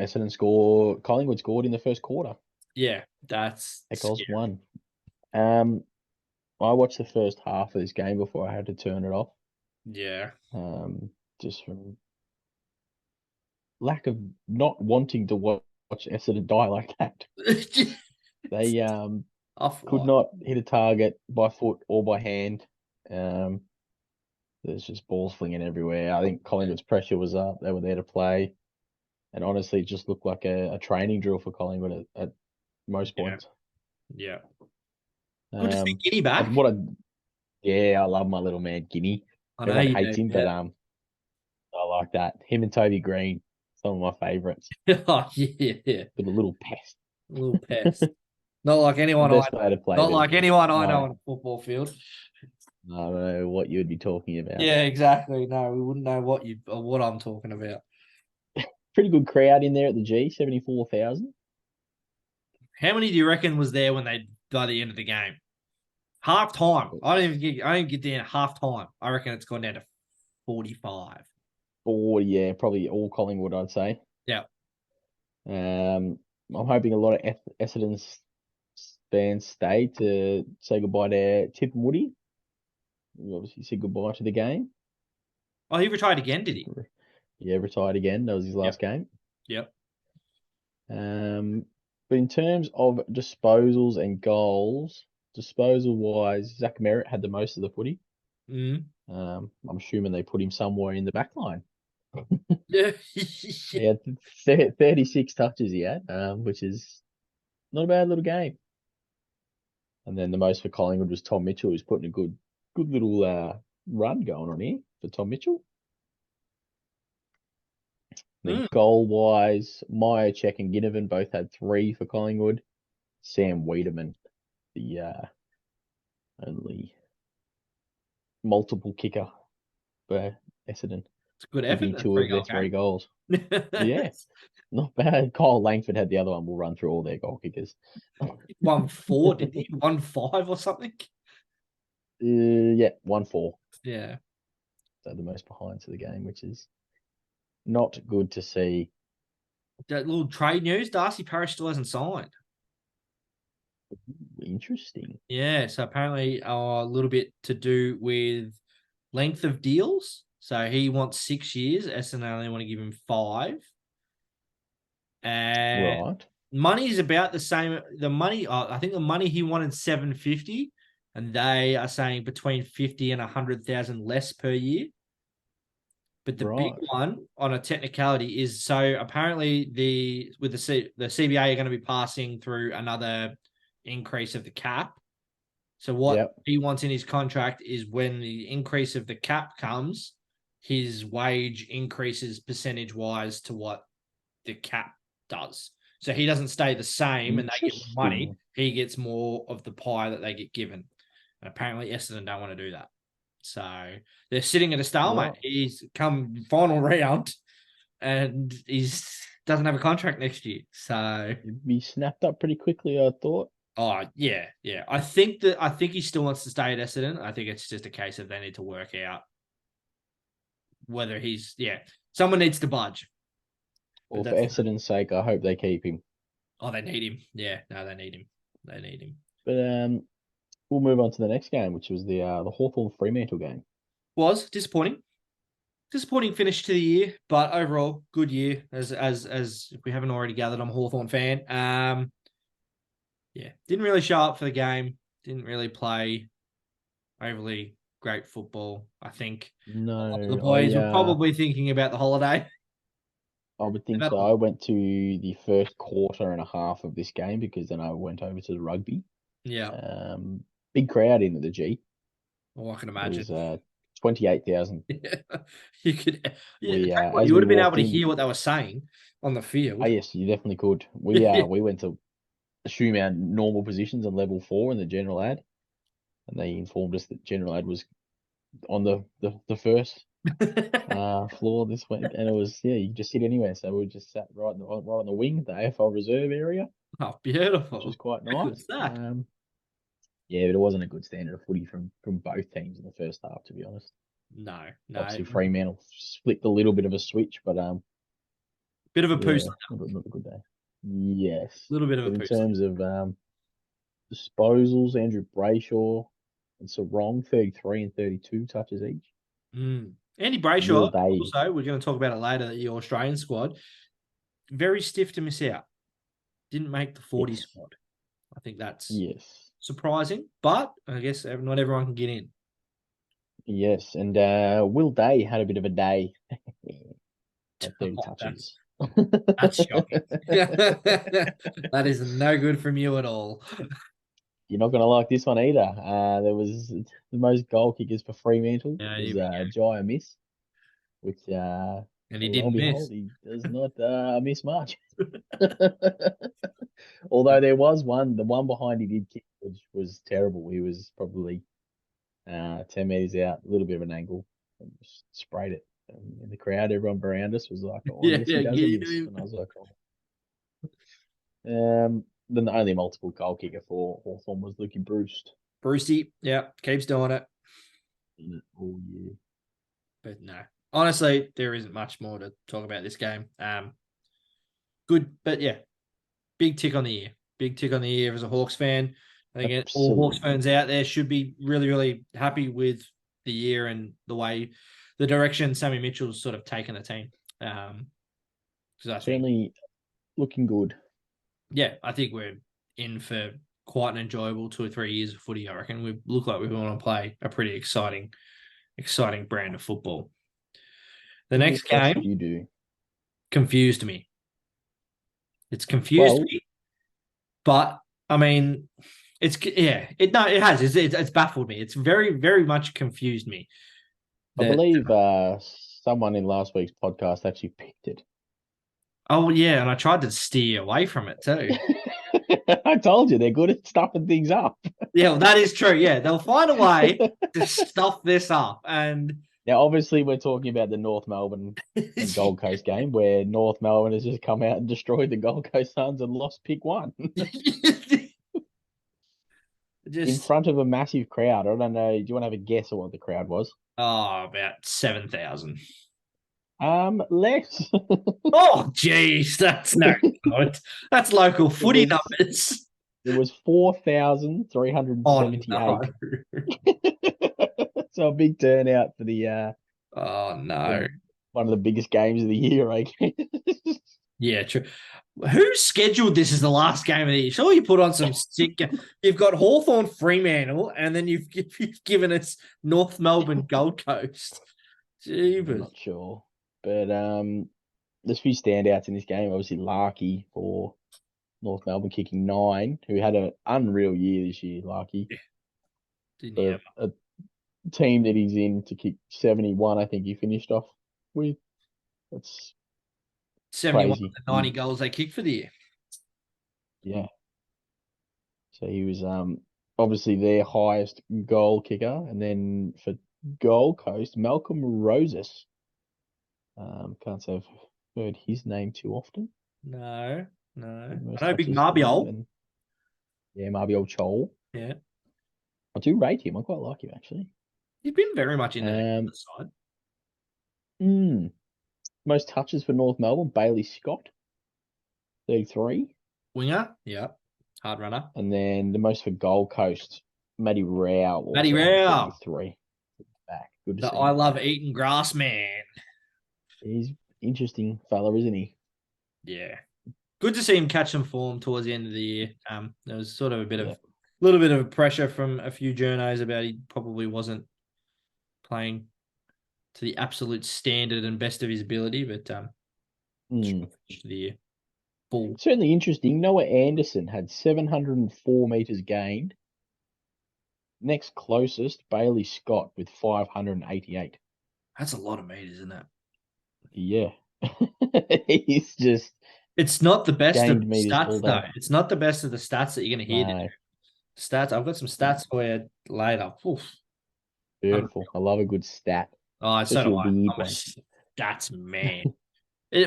Collingwood scored in the first quarter. Yeah, that's Eccles scary. won. Um, I watched the first half of this game before I had to turn it off. Yeah. Just from lack of not wanting to watch Essendon die like that. They Off could what? not hit a target by foot or by hand. Um, there's just balls flinging everywhere. I think Collingwood's pressure was up. They were there to play. And honestly, it just looked like a training drill for Collingwood at most Yeah. points. Yeah. Good to see Um, Guinea back. yeah, I love my little man Guinea. I know Everyone you hates do. him, but Yeah. I like that. Him and Toby Green, some of my favourites. Oh, yeah. But a little pest. A little pest. Not like The anyone I best know. player to play Not with. like anyone I know No, on a football field. I don't know what you would be talking about. Yeah, exactly. No, we wouldn't know what I'm talking about. Pretty good crowd in there at the G, 74,000. How many do you reckon was there when they by the end of the game? Half time. I don't get there at half time. I reckon it's gone down to 45. Or yeah, probably all Collingwood, I'd say. Yeah. I'm hoping a lot of Essendon's fans stay to say goodbye to Tip and Woody. We obviously said goodbye to the game. Oh, he retired again, did he? Yeah, retired again. That was his Yep. last game. Yep. But in terms of disposals and goals, disposal wise, Zach Merritt had the most of the footy. Mm. I'm assuming they put him somewhere in the back line. Yeah. He had 36 touches he had, which is not a bad little game. And then the most for Collingwood was Tom Mitchell, who's putting a good little run going on here for Tom Mitchell. And then Mm, goal wise, Myercheck and Ginnivan both had 3 for Collingwood. Sam Wiedemann, the only multiple kicker for Essendon, it's a good effort. kicking That 2 three of their goal 3 game. goals. Yeah, not bad. Kyle Langford had the other one. We'll run through all their goal kickers. 1-4, didn't he? 1-5 or something. Yeah, 1-4. Yeah. So the most behinds of the game, which is not good to see. That little trade news, Darcy Parish still hasn't signed. Interesting. Yeah, so apparently a little bit to do with length of deals. So he wants 6 years. SNL only want to give him 5. And Right. money is about the same. The money, I think the money he wanted 750, and they are saying between 50 and 100,000 less per year. But the big Right. one on a technicality is so apparently the CBA are going to be passing through another increase of the cap. So what Yep. he wants in his contract is when the increase of the cap comes, his wage increases percentage wise to what the cap does. So he doesn't stay the same and they get more money. Interesting. He gets more of the pie that they get given. And apparently Essendon don't want to do that. So they're sitting at a stalemate. Right. He's come final round and he's doesn't have a contract next year. So It'd be snapped up pretty quickly, I thought. yeah. I think he still wants to stay at Essendon. I think it's just a case of they need to work out whether someone needs to budge. But Well, for that's Essendon's sake, I hope they keep him. they need him. Yeah, no, they need him. They need him. But we'll move on to the next game, which was the Hawthorn Fremantle game. Was disappointing. Disappointing finish to the year, but overall good year. As if we haven't already gathered, I'm a Hawthorn fan. Yeah, didn't really show up for the game. Didn't really play overly great football. I think a lot of the No, boys were probably thinking about the holiday. I would think About so. the- I went to the first quarter and a half of this game because then I went over to the rugby. Yeah, Big crowd in at the G. well, I can It imagine. was 28,000. You could, yeah, We tell you what, as you would we have been able walked to in. hear what they were saying on the Oh field. yes, you definitely could. We went to assume our normal positions on level 4 in the general ad, and they informed us that general ad was on the first floor this week, and it was you could just sit anywhere. So we just sat right on the wing, the AFL reserve area, Oh, which was beautiful! quite How good's nice. that? Yeah, but it wasn't a good standard of footy from both teams in the first half, to be honest. No, no, Obviously, Fremantle flicked a little bit of a switch, but bit of a poo, yeah, not a good day. Yes, little bit of a but in poo. terms of disposals, Andrew Brayshaw and Sarong, 33 and 32 touches each. Andy Will Brayshaw, Day, also, we're going to talk about it later, your Australian squad, very stiff to miss out. Didn't make the 40 yes, squad. I think that's yes, surprising, but I guess not everyone can get in. yes, and Will Day had a bit of a day at 30 Oh, that's touches. that's shocking. That is no good from you at all. You're not going to like this one either. There was the most goal kickers for Fremantle Yeah, was here we go. Jai Miss, which And he lo and didn't miss. behold, he does not miss much. Although there was the one behind he did kick, which was terrible. He was probably 10 meters out, a little bit of an angle, and just sprayed it. And in the crowd, everyone around us was like, "Oh, Yeah, yes, he yeah, does a get miss." him. And I was like, "Oh." Then the only multiple goal kicker for Hawthorn was Lukey Bruce. Brucey, yeah, keeps doing it. All year. But no, honestly, there isn't much more to talk about this game. Good, but yeah, big tick on the year. Big tick on the year as a Hawks fan. I think all Hawks Absolutely. fans out there should be really, really happy with the year and the direction Sammy Mitchell's sort of taken the team. Because I think, Certainly looking good. yeah, I think we're in for quite an enjoyable 2 or 3 years of footy. I reckon we look like we want to play a pretty exciting brand of football. The next What else did game you do? confused me. It's confused Well, me, but I mean, it has. It's baffled me. It's very, very much confused me. I That believe someone in last week's podcast actually picked it. Oh yeah, and I tried to steer away from it too. I told you they're good at stuffing things up. Yeah, well, that is true. Yeah, they'll find a way to stuff this up, and Now, obviously, we're talking about the North Melbourne and Gold Coast game where North Melbourne has just come out and destroyed the Gold Coast Suns and lost pick one in just front of a massive crowd. I don't know. Do you want to have a guess of what the crowd was? about 7,000. Less. Oh, geez, that's no good. That's local It footy was numbers. it was Oh 4,378. no. So a big turnout for Oh no. the one of the biggest games of the year, I guess. Yeah, true. Who scheduled this as the last game of the year? Sure, you put on some sick. You've got Hawthorn Fremantle, and then you've given us North Melbourne Gold Coast. I'm Jeebus. not sure. But there's a few standouts in this game. Obviously, Larky for North Melbourne kicking 9, who had an unreal year this year, Larky. Yeah, didn't you For ever? a team that he's in to kick 71, I think he finished off with. That's 71 of crazy. the 90 goals they kicked for the year. Yeah. So he was obviously their highest goal kicker. And then for Gold Coast, Malcolm Roses. Can't say I've heard his name too often. No, no. Most I know Big touches for them. Marbiol. And yeah, Marbiol Chol. Yeah. I do rate him. I quite like him actually. He's been very much in the Um, side. mm, Most touches for North Melbourne, Bailey Scott, 33. Winger. Yeah. Hard runner. And then the most for Gold Coast, Matty Rao Matty also had Rao. 33. Back. Good to The see I him love back. eating grass man. He's interesting fella, isn't he? Yeah. Good to see him catch some form towards the end of the year. There was sort of Yeah. little bit of pressure from a few journos about he probably wasn't playing to the absolute standard and best of his ability, but finished the year full. Certainly interesting. Noah Anderson had 704 meters gained. Next closest, Bailey Scott with 588. That's a lot of meters, isn't it? Yeah. He's just It's not the best of gained the meters all stats, though. day. It's not the best of the stats that you're going to hear. No, Stats. I've got some stats for you later. Oof. beautiful. I love a good stat, Oh, so especially do a I. weird I'm a one. stats man.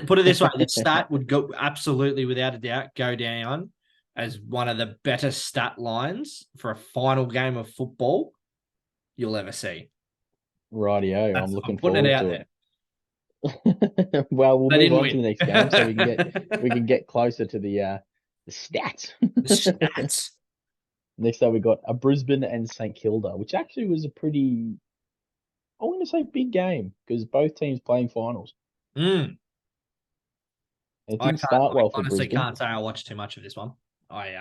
Put it this way: the stat would go absolutely, without a doubt, go down as one of the better stat lines for a final game of football you'll ever see. Rightio, I'm I'm looking putting it forward out to there. it. Well, we'll They move didn't on to win. the next game so we can get closer to the stats. The stats. Next up, we got a Brisbane and St Kilda, which actually was a pretty, I want to say, big game because both teams playing finals. Mm. It I didn't can't. start I well for honestly Brisbane. can't say I watched too much of this one. I.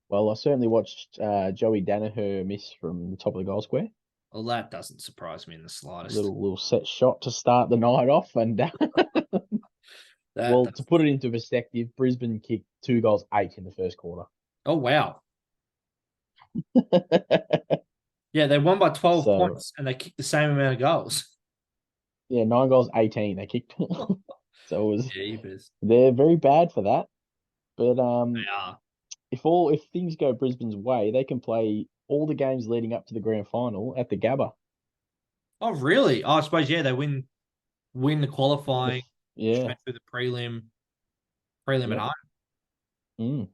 Well, I certainly watched Joey Danaher miss from the top of the goal square. Well, that doesn't surprise me in the slightest. Little set shot to start the night off, and That well, to does. put it into perspective, Brisbane kicked 2 goals 8 in the first quarter. Oh wow. Yeah, they won by 12 So points and they kicked the same amount of goals. yeah, 9 goals 18 they kicked. So it was Jeepers. they're very bad for that. But They are. if things go Brisbane's way, they can play all the games leading up to the grand final at the Gabba. Oh, really? Oh, I suppose, yeah, they win the qualifying, Yeah, straight through the prelim at yep. home. Mm.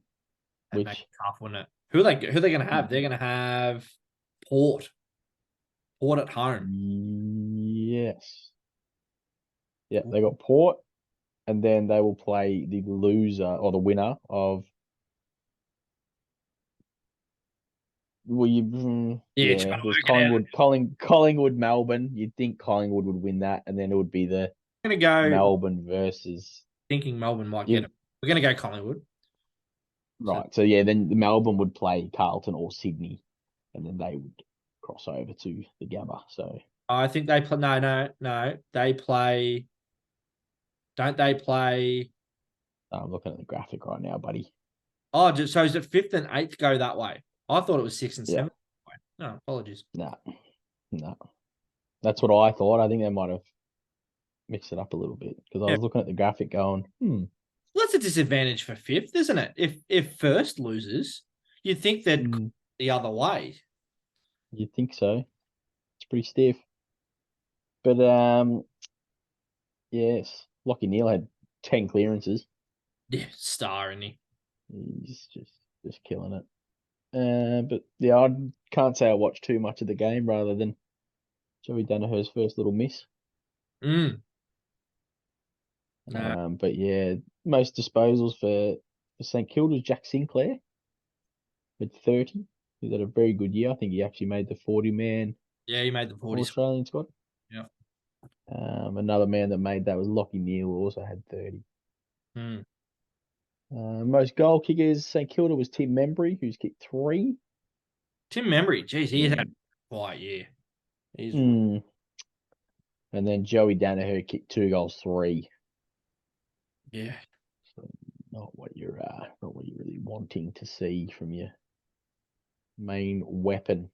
That'd make Which it tough, wouldn't it? Who are they gonna have? They're gonna have Port. Port at home. yes. Yeah, they got Port, and then they will play the loser or the winner of. Well, Yeah, it's yeah, gotta there's work it out. Collingwood, Melbourne. You'd think Collingwood would win that, and then it would be the I'm gonna go Melbourne versus thinking Melbourne might get you. it. We're gonna go Collingwood. So Right. So yeah, then the Melbourne would play Carlton or Sydney, and then they would cross over to the Gabba. So I think they play. No, no, no. They play. Don't they play? I'm looking at the graphic right now, buddy. Oh, so is it fifth and eighth go that way? I thought it was sixth and Yeah, seventh. No, apologies. no, no. That's what I thought. I think they might have mixed it up a little bit because I Yeah, was looking at the graphic going, well, that's a disadvantage for fifth, isn't it? If first loses, you'd think that mm, the other way. you'd think so. It's pretty stiff. But yes, Lockie Neal had 10 clearances. Yeah, star, isn't he? He's just killing it. But yeah, I can't say I watched too much of the game rather than Joey Danaher's first little miss. Mm. No, But yeah, most disposals for St Kilda's Jack Sinclair with 30. He's had a very good year. I think he actually made the 40 man yeah, he made the All 40s. Australian squad. Yeah. Another man that made that was Lockie Neal, who also had 30. Mm. Most goal kickers, St Kilda was Tim Membry, who's kicked three. Tim Membry, geez, he's had a Then, quiet year. He's mm, and then Joey Danaher kicked 2 goals, three. yeah. So not what you're really wanting to see from your main weapon.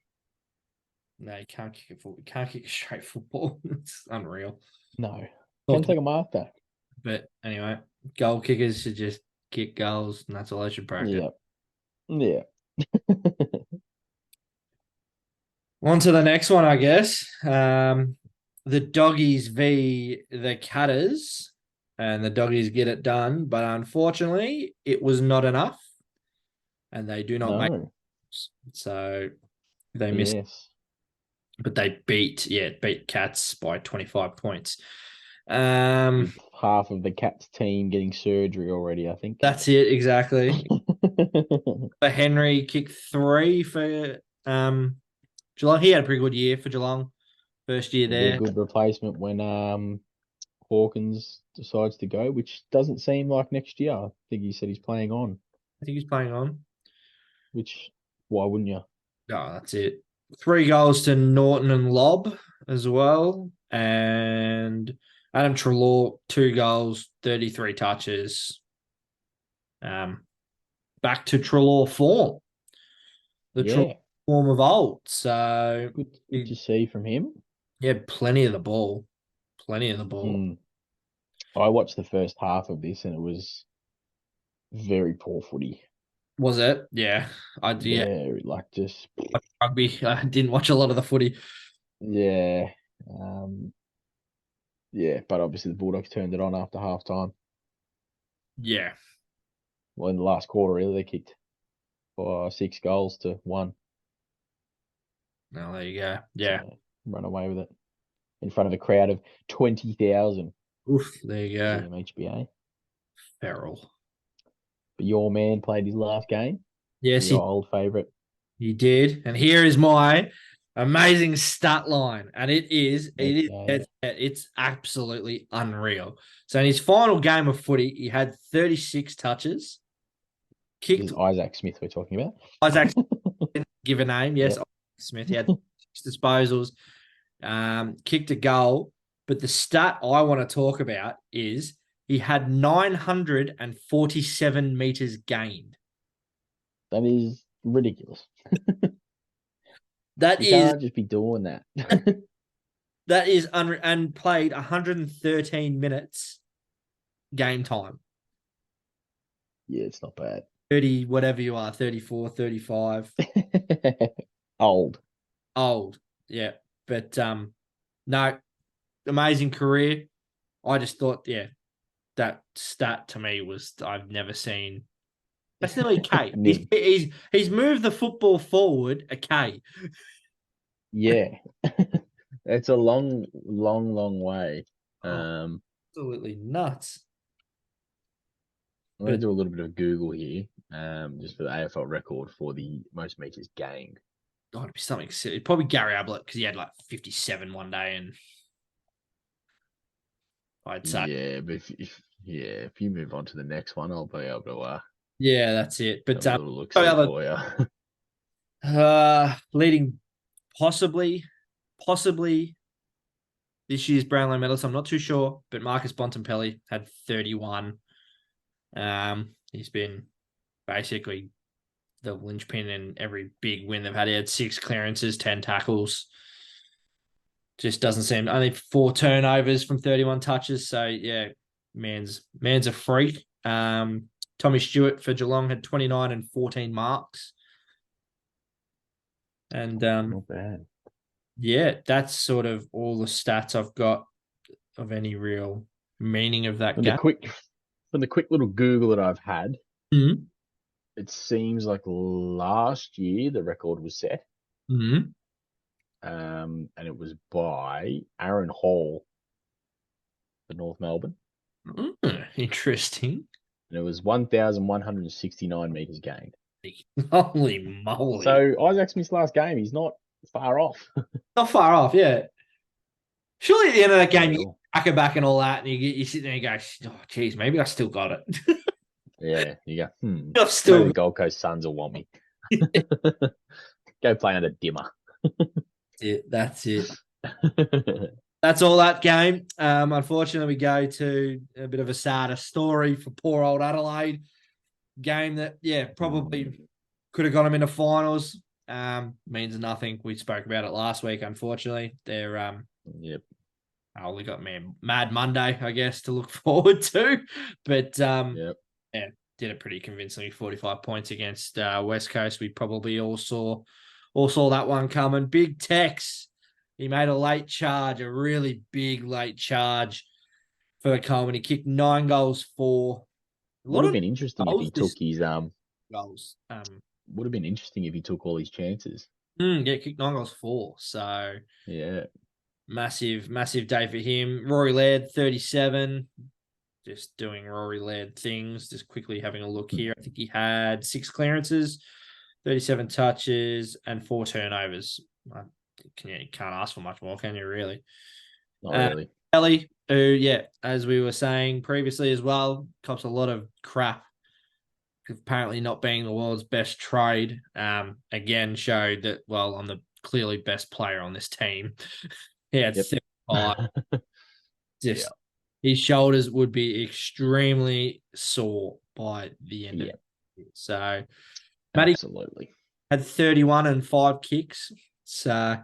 No, you can't kick it. You can't kick a straight football. It's unreal. No, can Talked take a mark back. But anyway, goal kickers should just kick goals, and that's all they should practice. Yeah, yeah. On to the next one, I guess. The doggies v the Catters, and the doggies get it done, but unfortunately, it was not enough, and they do not make No, so they missed. yes. But they beat Cats by 25 points. With half of the Cats team getting surgery already, I think. That's it exactly. Henry kicked three for Geelong. He had a pretty good year for Geelong. First year He'll be a there. good replacement when Hawkins decides to go, which doesn't seem like next year. I think he said he's playing on, I think he's playing on. which why wouldn't you? Oh, that's it. 3 goals to Norton and Lobb as well. And Adam Trelaw, 2 goals, 33 touches. Back to Trelaw form. The Trelaw Yeah, form of old. So good to see from him. yeah, plenty of the ball. Plenty of the ball. Mm. I watched the first half of this and it was very poor footy. Was it? Yeah. Yeah. Very like just Rugby. I didn't watch a lot of the footy. yeah. Um, yeah, but obviously the Bulldogs turned it on after half time. Yeah. Well, in the last quarter, really, they kicked 6 goals to one. No, there you go. So Yeah. run away with it in front of a crowd of 20,000 Oof. There you go. GMHBA. Feral. But your man played his last game. Yes, Your old favourite. he did. And here is my amazing stat line. And Okay. it's absolutely unreal. So in his final game of footy, he had 36 touches, This kicked is Isaac Smith we're talking about. Isaac, give a name. Yes, Yep. Smith. He had 6 disposals, kicked a goal. But the stat I want to talk about is he had 947 meters gained. That is ridiculous. That You is can't just be doing that. and played 113 minutes game time. Yeah, it's not bad. 30, whatever you are, 34, 35. Old. Old. Yeah. But no, amazing career. I just thought, yeah, that stat to me was I've never seen. That's nearly a K. Nim. He's moved the football forward a K. Yeah. It's a long, long, long way. Oh, absolutely nuts. I'm going to But do a little bit of Google here, just for the AFL record for the most meters gained. God, it'd be something silly. Probably Gary Ablett because he had like 57 one day, and I'd say, Yeah, but if you move on to the next one, I'll be able to yeah, that's it. But have a little look probably see other for you. leading possibly this year's Brownlow medalist. I'm not too sure, but Marcus Bontempelli had 31. He's been basically the linchpin in every big win they've had. He had 6 clearances, 10 tackles. Just doesn't seem only 4 turnovers from 31 touches. So yeah, man's a freak. Tommy Stewart for Geelong had 29 and 14 marks. And Not bad. yeah, that's sort of all the stats I've got of any real meaning of that From the game. quick, from the quick little Google that I've had, Mm-hmm. it seems like last year the record was set, Mm-hmm. and it was by Aaron Hall for North Melbourne, Interesting. and it was 1,169 meters gained. Holy moly. So Isaac Smith's last game, he's not far off. Not far off, yeah. Surely at the end of that Not game, at you all. back it back and all that, and you sit there and go, oh, geez, maybe I still got it. Yeah, you go, I've maybe still the Gold Coast Suns will want me. Go play under Dimmer. it. That's it. That's all that game. Unfortunately, we go to a bit of a sadder story for poor old Adelaide. Game that, yeah, probably could have got them into finals. Means nothing. We spoke about it last week. Unfortunately, they're Yep. we got Mad Monday, I guess, to look forward to. But Yep. yeah, did it pretty convincingly. 45 points against West Coast. We probably all saw that one coming. Big Tex. He made a late charge, a really big late charge for the Coleman. He kicked 9 goals for. Would have been interesting if he took his goals. Would have been interesting if he took all his chances. Yeah, kicked 9 goals for. So Yeah. massive day for him. Rory Laird, 37. Just doing Rory Laird things. Just quickly having a look here. I think he had 6 clearances, 37 touches, and 4 turnovers. You can't ask for much more, can you, really? Not really. Kelly, who, yeah, as we were saying previously as well, cops a lot of crap. Apparently not being the world's best trade. Again, showed that, well, I'm the clearly best player on this team. He had 35. Just his shoulders would be extremely sore by the end of it. So Matty Absolutely had 31 and 5 kicks. So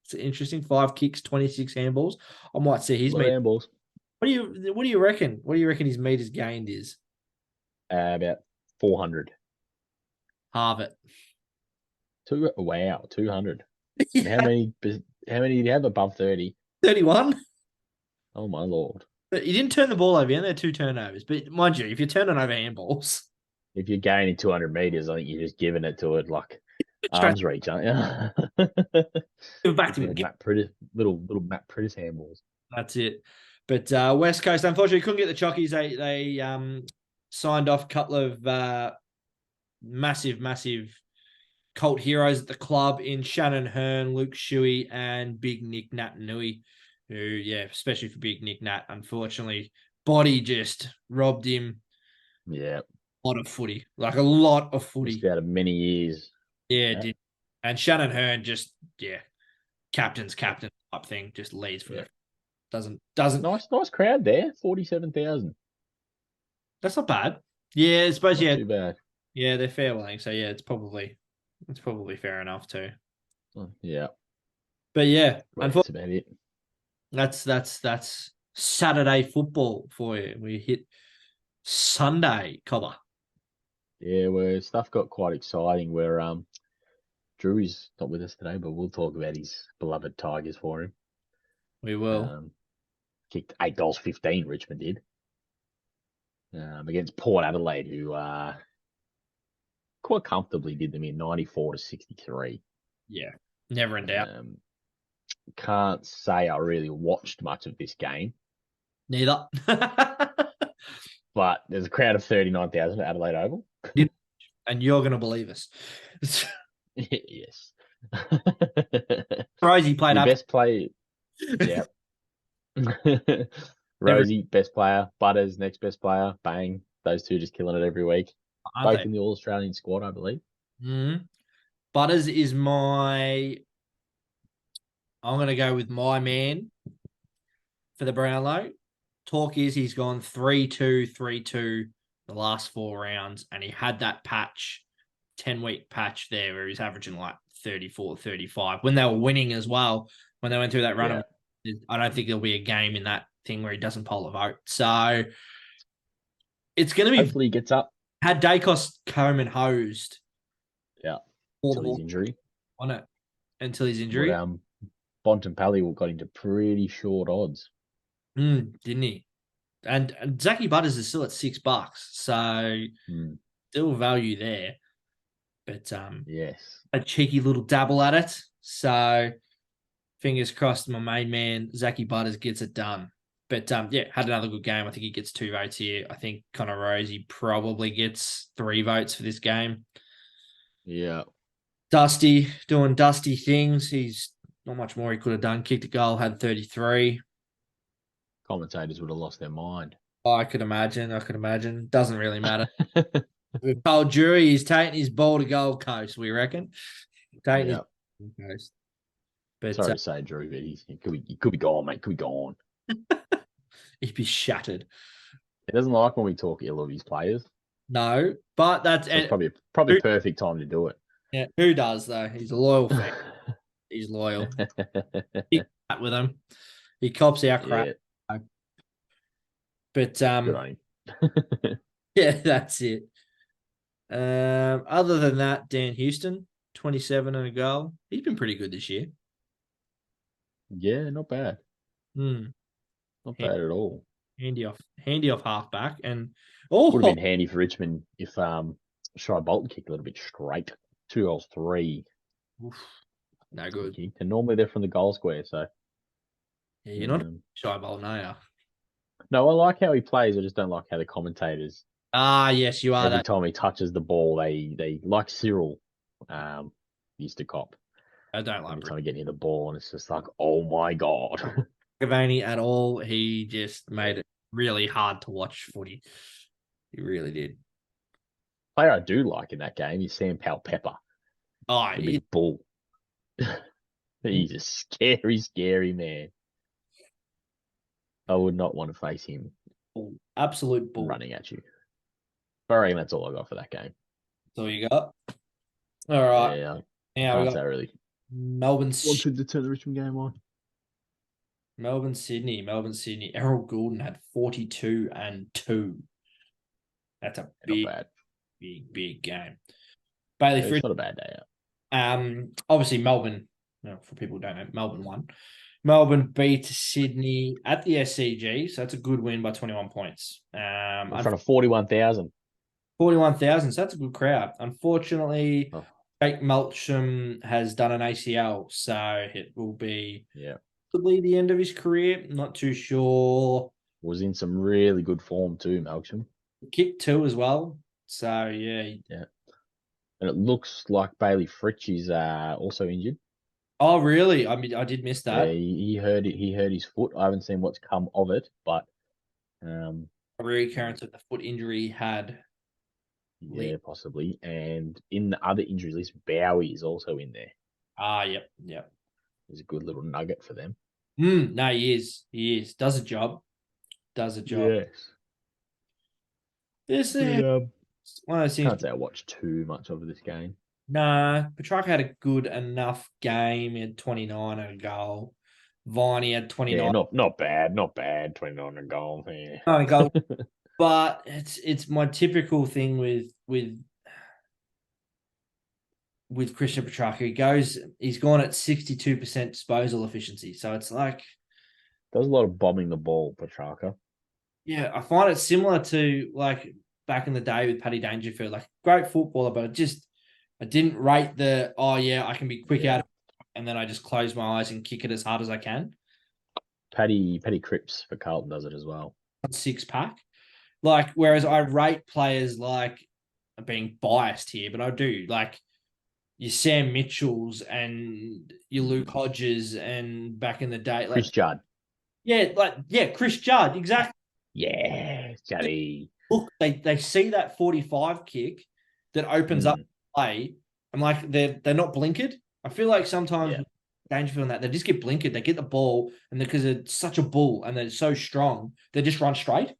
it's interesting. 5 kicks, 26 handballs. I might see his meter. handballs. What do you reckon? What do you reckon his meters gained is? About 400. Halve it. Wow, 200. Yeah. How many did you have above 30? 31. Oh my lord. But he didn't turn the ball over. He only had 2 turnovers. But mind you, if you're turning over handballs, If you're gaining 200 meters, I think you're just giving it to it like arm's reach, aren't you? give it back to me. Little Matt Priddis handballs. That's it. But West Coast, unfortunately, couldn't get the Chockies. They signed off a couple of massive cult heroes at the club in Shannon Hearn, Luke Shuey, and Big Nick Natanui, who, yeah, especially for Big Nick Nat, unfortunately, body just robbed him. Yeah. A lot of footy. Like a lot of footy. Just out of many years. Yeah, it did. And Shannon Hearn just, captain type thing, just leads from there. Doesn't nice crowd there. 47,000. That's not bad. Yeah, I suppose not too bad. Yeah, they're fair willing. So yeah, it's probably fair enough too. Yeah. But yeah, that's about it. That's Saturday football for you. We hit Sunday, Cobber. Yeah, where stuff got quite exciting. Where Drew is not with us today, but we'll talk about his beloved Tigers for him. We will. Kicked 8 goals, 15. Richmond did against Port Adelaide, who quite comfortably did them in 94-63. Yeah, never in doubt. Can't say I really watched much of this game. Neither. But there's a crowd of 39,000 at Adelaide Oval. And you're going to believe us. Yes. Rosie played up. Best player. Yeah. Rosie, best player. Butters, next best player. Bang. Those two just killing it every week. Both in the All-Australian squad, I believe. Mm-hmm. Butters is I'm going to go with my man. for the Brownlow. Talk is he's gone 3-2, 3-2 the last 4 rounds, and he had that patch, 10-week patch there where he's averaging like 34, 35 when they were winning as well. When they went through that run, Yeah. I don't think there'll be a game in that thing where he doesn't poll a vote. So it's going to be Hopefully he gets up. had Dacos Coleman hosed Yeah. all Till the his injury. on it until his But injury. Bontempelli got into pretty short odds. Didn't he? And Zachy Butters is still at $6, so still value there. But Yes. a cheeky little dabble at it. So fingers crossed, my main man Zachy Butters gets it done. But yeah, had another good game. I think he gets 2 votes here. I think Connor Rosie probably gets 3 votes for this game. Yeah. Dusty doing Dusty things. He's not much more he could have done. Kicked a goal, had 33. Commentators would have lost their mind. I could imagine. Doesn't really matter. We've told Jury he's taking his ball to Gold Coast, we reckon. Taking his Gold Coast. But sorry to say, Drew, but he could be gone, mate. Could be gone. He'd be shattered. He doesn't like when we talk ill of his players. No, but that's so it's probably perfect time to do it. Yeah, who does though? He's a loyal fan. He's loyal. He with him. He cops our crap. Yeah. But good on him. yeah, that's it. Other than that, Dan Houston, 27 and a goal. He's been pretty good this year. Yeah, not bad. Not bad at all. Handy off halfback, and would have been handy for Richmond if Shy Bolton kicked a little bit straight. 2 goals, 3. Oof, no good. And normally they're from the goal square, so yeah, you're not Shy Bolton, are you? No, I like how he plays. I just don't like how the commentators. Yes, you are. Every time he touches the ball, they like Cyril used to cop. I don't like every time he get near the ball, and it's just like, oh my god. Cavani at all. He just made it really hard to watch footy. He really did. Player I do like in that game is Sam Powell-Pepper. Oh, the big bull. He's a scary, scary man. I would not want to face him. Bull. Absolute bull. Running at you. But I reckon that's all I got for that game. That's all you got? All right. Yeah. Now we got really. Melbourne. Wanted to turn the Richmond game on. Melbourne, Sydney. Errol Goulden had 42 and 2. That's a big game. Bailey It's not a bad day out. Obviously Melbourne, for people who don't know, Melbourne won. Melbourne beat Sydney at the SCG, so that's a good win by 21 points. In front of 41,000. 41,000, so that's a good crowd. Unfortunately, Jake Melcham has done an ACL, so it will be possibly the end of his career. Not too sure. Was in some really good form too, Melcham. Kicked 2 as well. So yeah. And it looks like Bailey Fritsch is also injured. Oh really? I mean, I did miss that. Yeah, he hurt it. He hurt his foot. I haven't seen what's come of it, but a reoccurrence of the foot injury he had. Yeah, possibly. And in the other injury list, Bowie is also in there. Yep. There's a good little nugget for them. No, he is. Does a job. Yes. This one of those things. Can't say I watched too much of this game. Nah, Petrarca had a good enough game. He had 29 and a goal. Viney had 29. Yeah, not bad. 29 and a goal. Yeah. A goal. But it's my typical thing with Christian Petrarca. He's gone at 62% disposal efficiency. So it's like does a lot of bombing the ball, Petrarca. Yeah, I find it similar to like back in the day with Paddy Dangerfield. Like great footballer, but I didn't rate I can be quick out and then I just close my eyes and kick it as hard as I can. Paddy Cripps for Carlton does it as well. 6-pack. Like, whereas I rate players like being biased here, but I do like your Sam Mitchells and your Luke Hodges and back in the day. Like, Chris Judd. Yeah, Chris Judd, exactly. Yeah, Juddy. Look, they see that 45 kick that opens up play, and like they're not blinkered. I feel like sometimes Dangerfield and that, they just get blinkered. They get the ball, and because it's such a bull and they're so strong, they just run straight.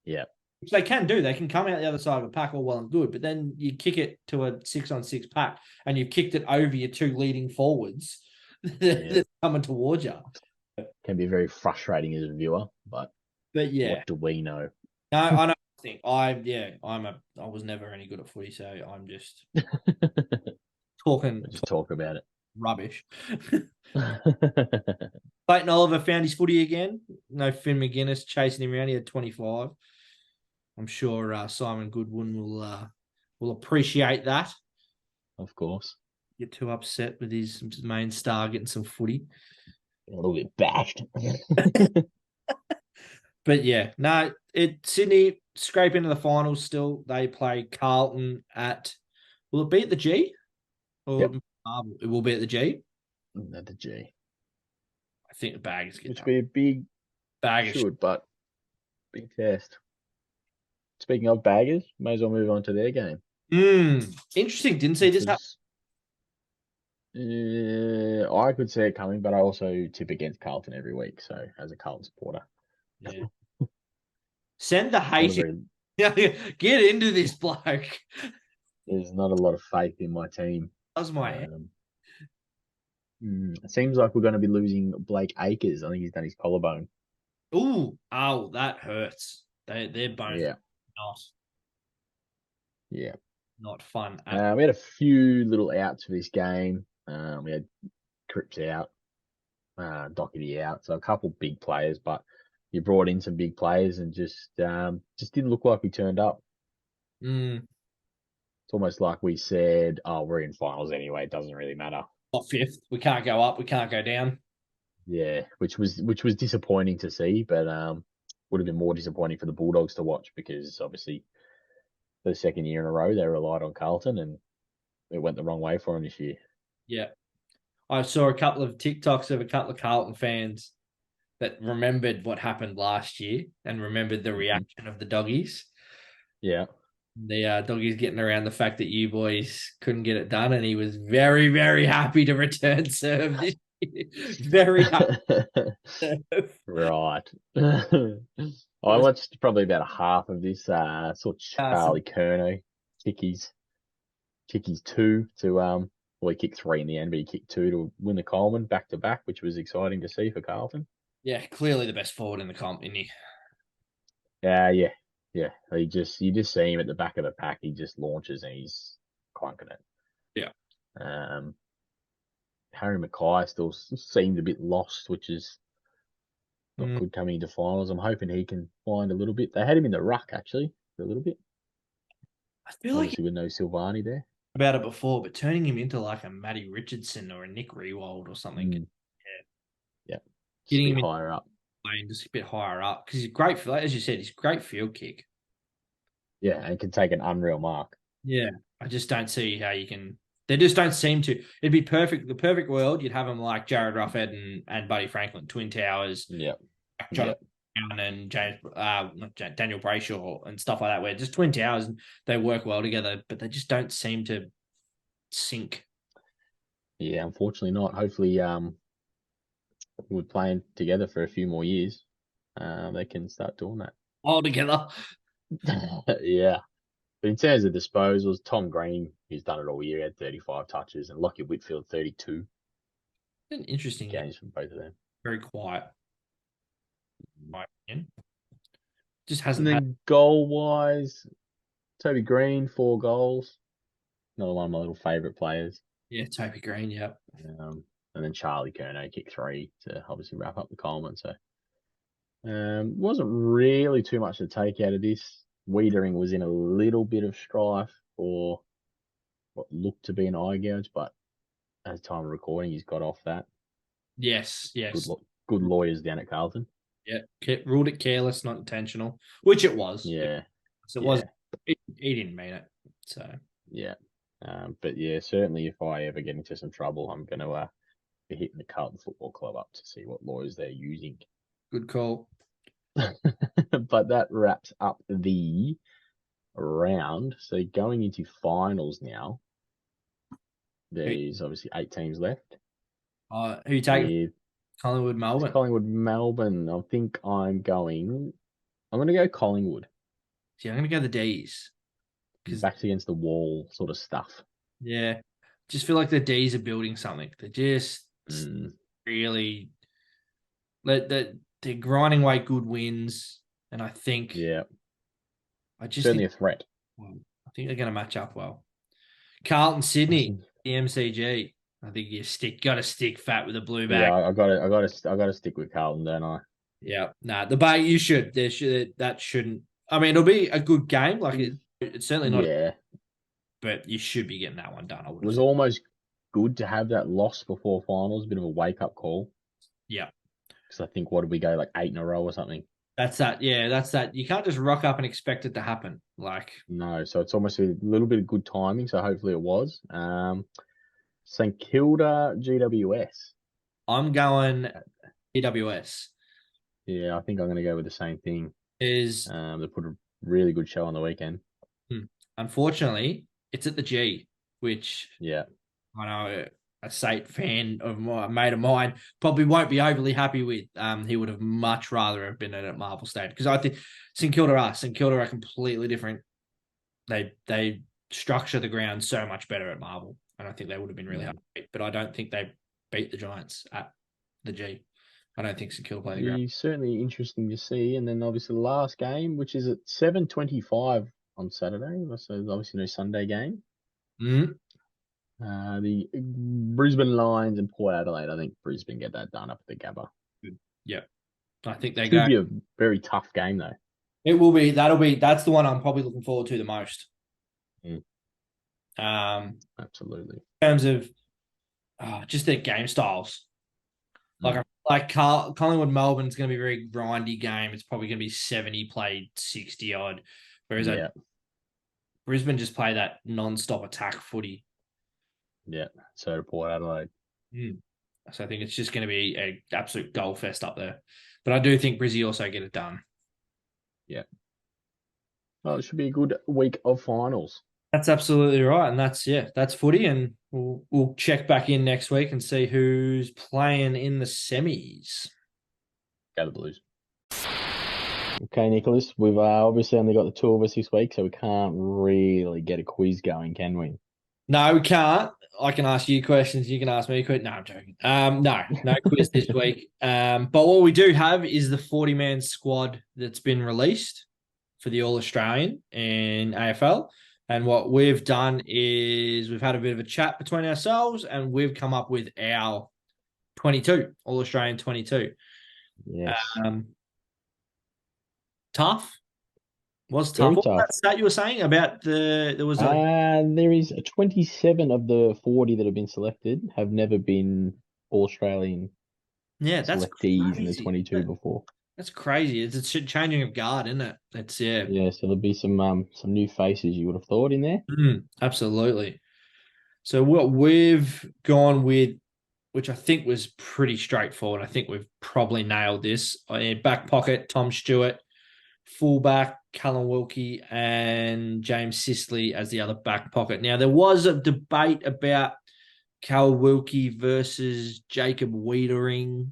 Yeah. Which they can do. They can come out the other side of a pack all well and good, but then you kick it to a 6-on-6 pack and you've kicked it over your two leading forwards Yeah. that's coming towards you. Can be very frustrating as a viewer, but But yeah, what do we know? no, I know. I was never any good at footy, so I'm just talking We'll just talk about rubbish. it. Clayton Oliver found his footy again. No Finn McGuinness chasing him around. He had 25. I'm sure Simon Goodwin will appreciate that. Of course. Get too upset with his main star getting some footy. A little bit bashed. But yeah, no, Sydney scrape into the finals still. They play Carlton at, will it be at the G? Or Yep. it will be at the G? At the G. I think the Baggers get Which done. would be a big Baggers. should, but big test. Speaking of baggers, may as well move on to their game. Interesting. Didn't see this happen. I could see it coming, but I also tip against Carlton every week. So as a Carlton supporter, Yeah. Send the not a hate. very, Get into this bloke. there's not a lot of faith in my team. That was my head. It seems like we're going to be losing Blake Acres. I think he's done his collarbone. Ooh, oh, that hurts. They're both Yeah, not yeah. not fun. We had a few little outs for this game. We had Cripps out, Doherty out, so a couple big players, but you brought in some big players and just didn't look like we turned up. It's almost like we said, "Oh, we're in finals anyway. It doesn't really matter." Not fifth. We can't go up. We can't go down. Yeah, which was disappointing to see, but would have been more disappointing for the Bulldogs to watch because obviously for the second year in a row they relied on Carlton and it went the wrong way for them this year. Yeah. I saw a couple of TikToks of a couple of Carlton fans that remembered what happened last year and remembered the reaction of the doggies. Yeah. The doggies getting around the fact that you boys couldn't get it done, and he was very, very happy to return serve this year. Very happy. Right. I watched probably about a half of this. Saw Charlie Curnow kick his two to well, he kicked three in the end, but he kicked two to win the Coleman back to back, which was exciting to see for Carlton. Yeah, clearly the best forward in the comp, isn't he? Yeah. You just see him at the back of the pack. He just launches and he's clunking it. Yeah. Harry Mackay still seemed a bit lost, which is not good coming into finals. I'm hoping he can find a little bit. They had him in the ruck actually for a little bit. I feel obviously with no Silvani there. About it before, but turning him into like a Matty Richardson or a Nick Rewald or something. Yeah. Getting him higher up. Just a bit higher up because he's great for, as you said, he's a great field kick. Yeah, and can take an unreal mark. Yeah, I just don't see how you can. They just don't seem to. It'd be perfect. The perfect world, you'd have them like Jared Ruffhead and Buddy Franklin, Twin Towers. Yeah. Jonathan and James, Daniel Brayshaw and stuff like that, where just Twin Towers, they work well together, but they just don't seem to sync. Yeah, unfortunately not. Hopefully, we're playing together for a few more years. They can start doing that. All together. Yeah. But in terms of disposals, Tom Green, who's done it all year, had 35 touches, and Lockie Whitfield, 32. An interesting games from both of them. Very quiet. My opinion. Just hasn't and then had goal-wise, Toby Green, 4 goals. Another one of my little favourite players. Yeah, Toby Green, yeah. And then Charlie Curnow kicked 3 to obviously wrap up the Coleman. So wasn't really too much to take out of this. Wiedering was in a little bit of strife for what looked to be an eye gouge, but as time of recording, he's got off that. Yes. Good lawyers down at Carlton. Yeah, ruled it careless, not intentional, which it was. Yeah. So it was. He didn't mean it. So. Yeah. But yeah, certainly if I ever get into some trouble, I'm going to be hitting the Carlton Football Club up to see what lawyers they're using. Good call. But that wraps up the round. So going into finals now, there's obviously 8 teams left. Who you taking? with Collingwood, it's Melbourne. Collingwood, Melbourne. I think I'm going to go Collingwood. See, I'm gonna go the D's because Backs against the wall sort of stuff. yeah, just feel like the D's are building something. They're just Mm, really they're grinding away good wins, and yeah, I just certainly think a threat. well, I think they're gonna match up well. Carlton, Sydney, the MCG. I think got to stick fat with a blue Yeah, bag. I got to stick with Carlton, don't I? Yeah, nah, the bag you should. There should that shouldn't. I mean, it'll be a good game. Like it's certainly not, Yeah, but you should be getting that one done. I would it have was said. almost good to have that loss before finals, a bit of a wake up call. Yeah, Because I think what did we go like 8 in a row or something? that's that. Yeah, that's that. You can't just rock up and expect it to happen. Like No, so it's almost a little bit of good timing. So hopefully it was. St Kilda GWS. I'm going EWS Yeah, I think I'm going to go with the same thing. is They put a really good show on the weekend. hmm, unfortunately it's at the G, which Yeah, I know a Sate fan of my mate of mine probably won't be overly happy with. He would have much rather have been at Marvel Stadium because I think St Kilda are completely different. They structure the ground so much better at Marvel, and I think they would have been really hard yeah. to beat. But I don't think they beat the Giants at the G. I don't think St Kilda play the ground. Be certainly interesting to see. And then obviously the last game, which is at 7:25 on Saturday. So there's obviously no Sunday game. Mm-hmm. The Brisbane Lions and Port Adelaide. I think Brisbane get that done up at the Gabba. Yeah, I think they Should go. be a very tough game though. It will be. That's the one I'm probably looking forward to the most. Mm, absolutely. In terms of just their game styles. Like Mm, Collingwood Melbourne's going to be a very grindy game. It's probably going to be 70 played 60 odd, whereas yeah, Brisbane just play that non-stop attack footy. yeah. So to Port Adelaide. Mm. So I think it's just going to be an absolute goal fest up there. But I do think Brizzy also get it done. Yeah. Well, it should be a good week of finals. That's absolutely right, and that's footy, and we'll check back in next week and see who's playing in the semis. Go the Blues. Okay, Nicholas, we've obviously only got the two of us this week, so we can't really get a quiz going, can we? No, we can't. I can ask you questions. You can ask me questions. No, I'm joking. No quiz this week. But what we do have is the 40-man squad that's been released for the All Australian and AFL. And what we've done is we've had a bit of a chat between ourselves, and we've come up with our 22 All Australian 22. Yes. Tough. Was tough. Very What was tough. that stat you were saying about there was a There is 27 of the 40 that have been selected have never been All Australian yeah, that's selectees in the crazy. 22 before. That's crazy. It's a changing of guard, isn't it? That's yeah. Yeah, so there'll be some new faces you would have thought in there. Absolutely. So what we've gone with, which I think was pretty straightforward. I think we've probably nailed this. In back pocket, Tom Stewart, fullback, Callum Wilkie, and James Sisley as the other back pocket. Now there was a debate about Cal Wilkie versus Jacob Wiedering.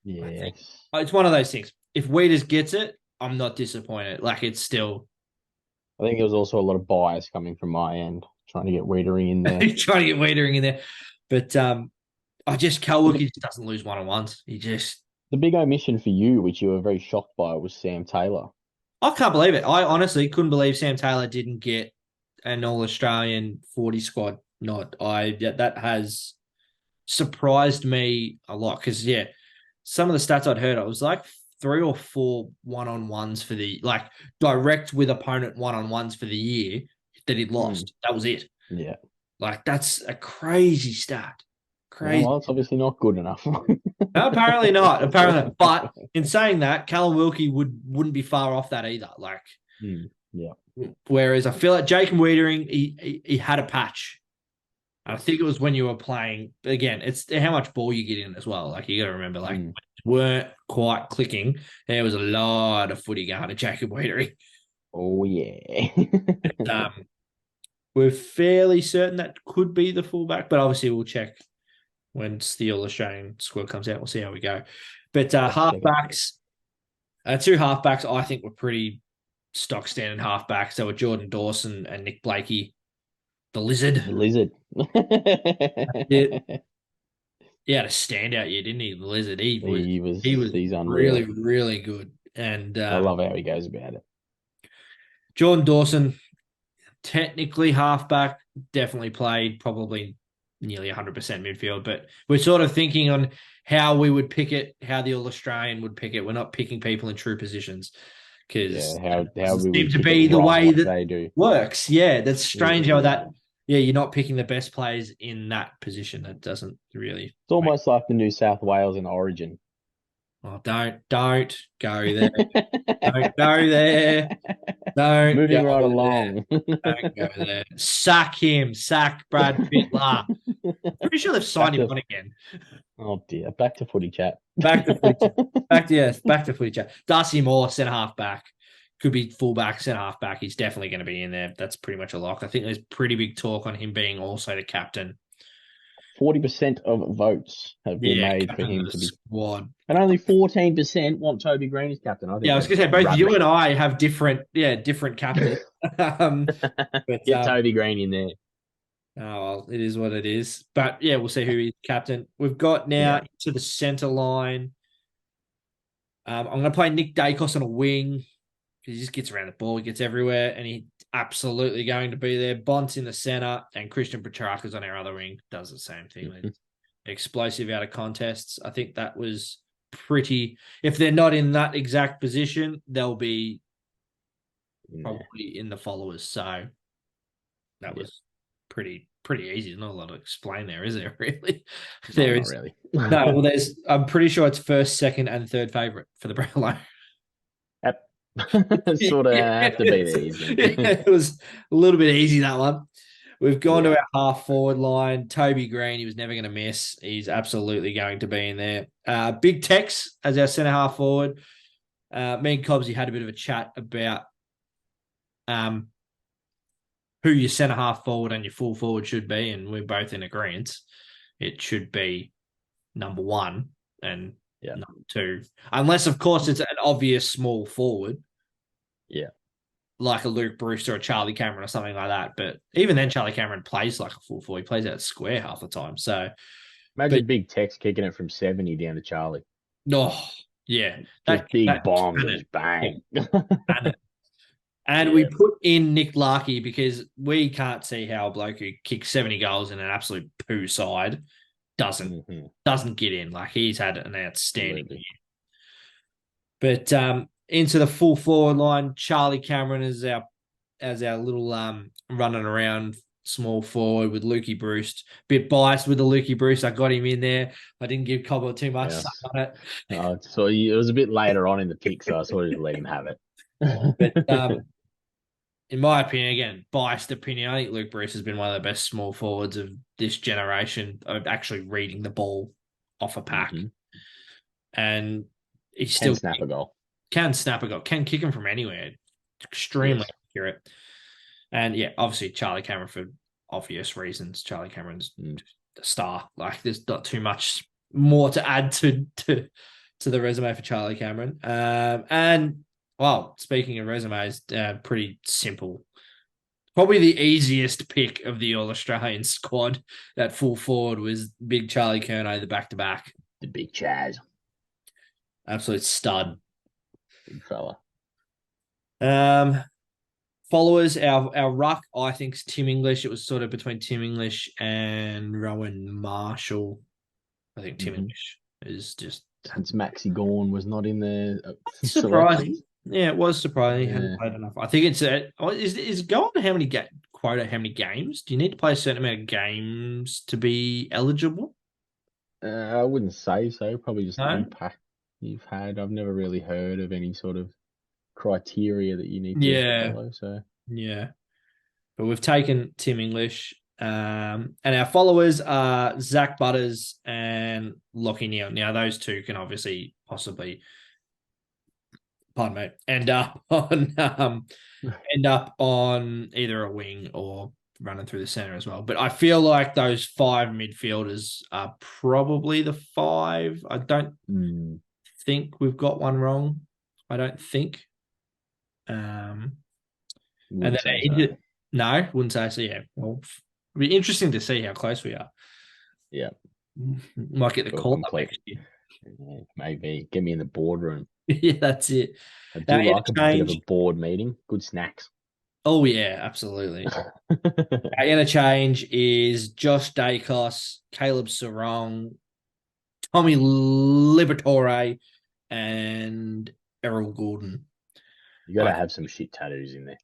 I think Yes. it's one of those things. If Wieders gets it, I'm not disappointed. Like it's still I think there was also a lot of bias coming from my end, trying to get Wiedering in there. trying to get Wiedering in there. But Cal Wilkie just doesn't lose one-on-ones. He just The big omission for you, which you were very shocked by, was Sam Taylor. I can't believe it. I honestly couldn't believe Sam Taylor didn't get an All Australian 40 squad nod. That has surprised me a lot because some of the stats I'd heard, I was like 3 or 4 one-on-ones for the direct with opponent one-on-ones for the year that he'd lost. That was it. Yeah. Like that's a crazy stat. Crazy. Well, it's obviously not good enough. No, apparently not. Apparently not. But in saying that, Callum Wilkie wouldn't be far off that either. Like, yeah. whereas I feel like Jacob Wiedering, he had a patch. And I think it was when you were playing. Again, it's how much ball you get in as well. Like you got to remember, weren't quite clicking. There was a lot of footy going to Jacob Wiedering. Oh yeah. We're fairly certain that could be the fullback, but obviously we'll check Once the All Australian squad comes out, we'll see how we go. But Let's check it. halfbacks, two halfbacks, I think were pretty stock standard halfbacks. So were Jordan Dawson and Nick Blakey, the Lizard. The lizard. It, he had a standout year, didn't he? The Lizard. He was He's really, unreal. really good. And I love how he goes about it. Jordan Dawson, technically halfback, definitely played probably nearly 100% midfield, but we're sort of thinking on how we would pick it, how the All Australian would pick it. We're not picking people in true positions because Yeah, that how doesn't we seem would to pick it be the wrong way like that they do. works. Yeah, that's strange how Yeah. that. Yeah, you're not picking the best players in that position. That doesn't really It's make. almost like the New South Wales and Origin. Oh, don't go there. Don't go there. Don't Moving go right there. along. Don't go there. Sack him. Sack Brad Fittler. Pretty sure they've Back signed him to on again. oh dear, back to footy chat. Back to footy chat. Back to footy chat. Darcy Moore, centre half back. Could be fullback, centre half back. He's definitely going to be in there. That's pretty much a lock. I think there's pretty big talk on him being also the captain. 40% of votes have been Yeah, made for captain of him the to be, squad. and only 14% want Toby Green as captain. I Yeah, think I was going that's to say both you rubbish. and I have different captains. But Get Toby Green in there. oh well, it is what it is. But yeah, we'll see who is captain. We've got now Yeah. to the centre line. I'm going to play Nick Dacos on a wing because he just gets around the ball, he gets everywhere, and he's absolutely going to be there. Bont's in the centre, and Christian Petrarca's on our other wing. Does the same thing. Explosive out of contests. I think that was pretty. If they're not in that exact position, they'll be probably in the followers. So that was pretty easy. There's not a lot to explain there, is there? Really? No, There not is. really. No, well, there's. I'm pretty sure it's first, second, and third favorite for the Brownlow. Yep. Sort of have to be there, isn't it? It was a little bit easy, that one. We've gone Yeah. to our half forward line. Toby Green, he was never going to miss. He's absolutely going to be in there. Big Tex as our centre half forward. Me and Cobbsy had a bit of a chat about who your centre half forward and your full forward should be, and we're both in agreement. It should be number one and number two, unless of course it's an obvious small forward. Yeah. Like a Luke Brewster or Charlie Cameron or something like that. But even then, Charlie Cameron plays like a full forward. He plays out square half the time. So Imagine Big Tex kicking it from 70 down to Charlie. oh yeah, Just big bombs and cannon. just bang. And we put in Nick Larkey because we can't see how a bloke who kicks 70 goals in an absolute poo side doesn't get in. Like he's had an outstanding year. But into the full forward line, Charlie Cameron is our little running around small forward with Lukey Bruce. Bit biased with the Lukey Bruce. I got him in there. I didn't give Cobble too much on it. So it was a bit later on in the pick, so I sort of just let him have it. But in my opinion, again, biased opinion, I think Luke Bruce has been one of the best small forwards of this generation of actually reading the ball off a pack. And he still can snap a goal. Can snap a goal. Can kick him from anywhere. Extremely accurate. And yeah, obviously Charlie Cameron for obvious reasons. Charlie Cameron's the star. Like there's not too much more to add to the resume for Charlie Cameron. And well, speaking of resumes, pretty simple. Probably the easiest pick of the All Australian squad at full forward was Big Charlie Curnow, the back to back. The big Chaz. Absolute stud. Big fella. Followers, our ruck, I think, is Tim English. It was sort of between Tim English and Rowan Marshall. I think Tim English is just. Since Maxi Gorn was not in there. Surprising. Yeah, it was surprising. He hadn't played enough. I think it's is going to how many games? Do you need to play a certain amount of games to be eligible? I wouldn't say so. Probably just No? impact you've had. I've never really heard of any sort of criteria that you need to follow. So yeah, but we've taken Tim English, and our followers are Zach Butters and Lockie Neal. Now those two can obviously possibly, pardon me, end up on either a wing or running through the center as well. But I feel like those 5 midfielders are probably the 5. I don't think we've got one wrong. I don't think. And Wouldn't say so. then no, wouldn't say so. Yeah, well, it'll be interesting to see how close we are. Yeah, Might get the for call up complete. next year. Yeah, maybe get me in the boardroom. Yeah, that's it. I do like a bit of a Interchange. board meeting. Good snacks. Oh yeah, absolutely. Our interchange is Josh Dacos, Caleb Sarong, Tommy Liberatore, and Errol Gordon. You got to have some shit tattoos in there.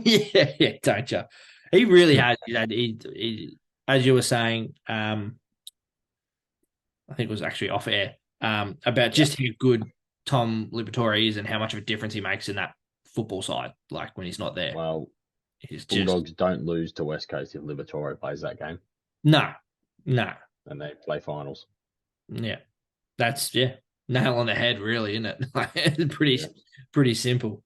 Yeah, don't you? He really has. As you were saying, I think it was actually off air, about just how good Tom Liberatore is and how much of a difference he makes in that football side. Like when he's not there, Well, he's Bulldogs don't lose to West Coast if Liberatore plays that game, no, and they play finals. yeah, that's nail on the head, really, isn't it? It's pretty simple.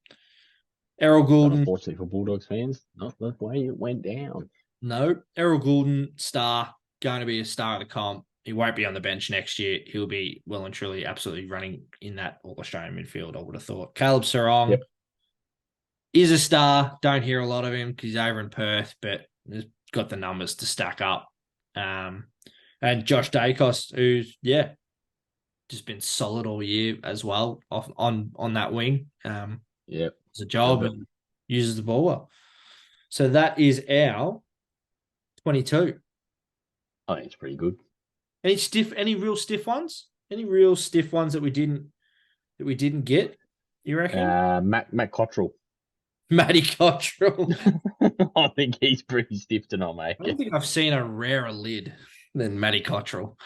Errol But Goulden, unfortunately for Bulldogs fans, not the way it went down. no, Errol Goulden, star, going to be a star of the comp. He won't be on the bench next year. He'll be well and truly absolutely running in that All-Australian midfield, I would have thought. Caleb Sarong is a star. Don't hear a lot of him because he's over in Perth, but he's got the numbers to stack up. And Josh Dacos, who's, just been solid all year as well on that wing. It's a job and uses the ball well. So that is our 22. I think it's pretty good. Any real stiff ones? Any real stiff ones that we didn't get? You reckon? Matt Cottrell. Matty Cottrell. I think he's pretty stiff to not make I don't think I've seen a rarer lid than Matty Cottrell.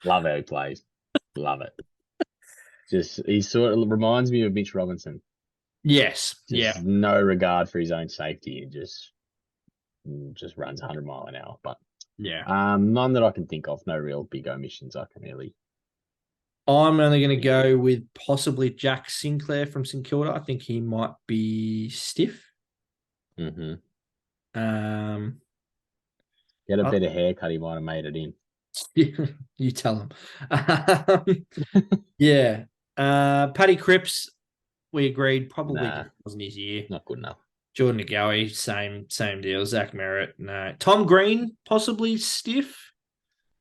Love how he plays. Love it. Just he sort of reminds me of Mitch Robinson. Yes. Just no regard for his own safety and just runs 100 mile an hour. But none that I can think of. No real big omissions I can really. I'm only going to go with possibly Jack Sinclair from St Kilda. I think he might be stiff. Mm-hmm. Get a better haircut, he might have made it in. You tell him. Yeah. Paddy Cripps, we agreed, probably wasn't his year. Not good enough. Jordan Ngowi, same deal. Zach Merritt, no. Tom Green, possibly stiff.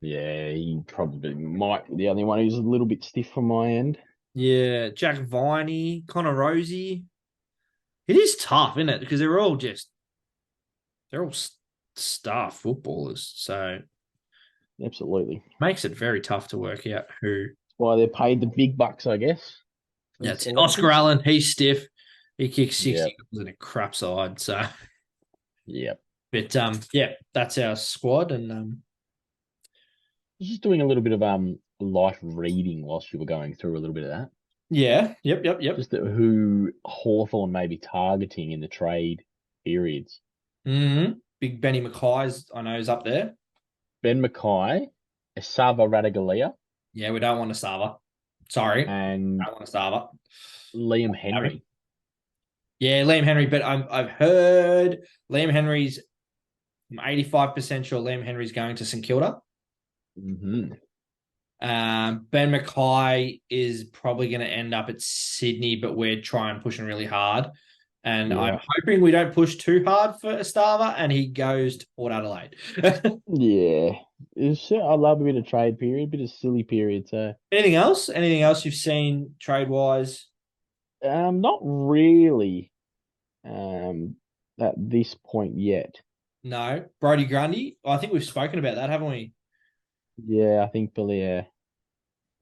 Yeah, he probably might be the only one who's a little bit stiff from my end. Yeah, Jack Viney, Connor Rosie. It is tough, isn't it? Because they're all star footballers. So absolutely makes it very tough to work out who. That's why they're paid the big bucks, I guess. That's it. Oscar Allen, he's stiff. He kicks 60 goals in a crap side. So But that's our squad. And I was just doing a little bit of life reading whilst you were going through a little bit of that. Yeah. Yep. Just who Hawthorn may be targeting in the trade periods. Mm-hmm. Big Benny Mackay's, I know, is up there. Ben Mackay, Esava Radaglia. Yeah, we don't want Esava. Sorry. And I don't want Esava. Liam Henry. Yeah, Liam Henry, but I've heard Liam Henry's, I'm 85% sure Liam Henry's going to St Kilda. Mm-hmm. Ben Mackay is probably going to end up at Sydney, but we're pushing really hard. And I'm hoping we don't push too hard for Estava and he goes to Port Adelaide. I love a bit of trade period, a bit of silly period. So anything else you've seen trade wise? Not really. At this point yet. No, Brodie Grundy. I think we've spoken about that, haven't we? Yeah, I think Billy. Yeah.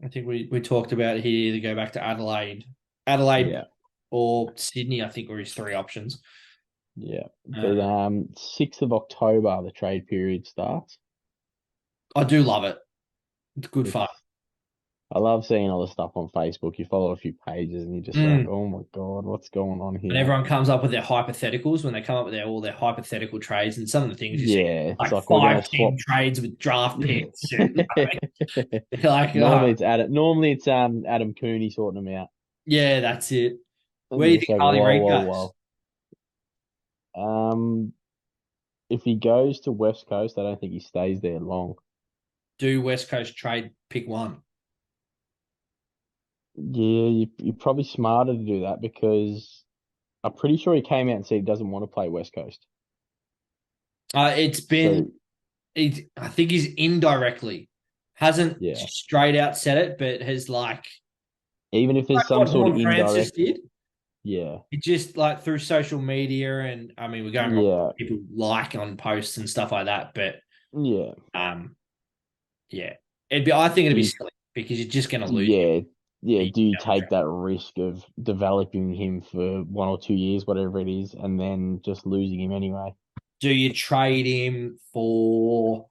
I think we talked about he'd either go back to Adelaide, or Sydney. I think were his 3 options. Yeah, but 6th of October the trade period starts. I do love it. It's good fun. I love seeing all the stuff on Facebook. You follow a few pages and you're just like, oh my God, what's going on here? And everyone comes up with their hypotheticals when they come up with all their hypothetical trades, and some of the things you see, like 5-team trades with draft picks. Normally it's Adam Cooney sorting them out. Yeah, that's it. Where do you think Harley Reid goes? if he goes to West Coast, I don't think he stays there long. Do West Coast trade pick one? Yeah, you're probably smarter to do that because I'm pretty sure he came out and said he doesn't want to play West Coast. It's So been, I think he's indirectly, hasn't yeah, straight out said it, but has even if there's like some what sort of Horn Francis indirect, did. yeah, It just like through social media, and I mean, we're going off yeah, people like on posts and stuff like that, but yeah. um, yeah, I think it'd Do be you, silly because you're just going to lose him. yeah, yeah. You Do you don't take that risk of developing him for 1 or 2 years, whatever it is, and then just losing him anyway? Do you trade him for?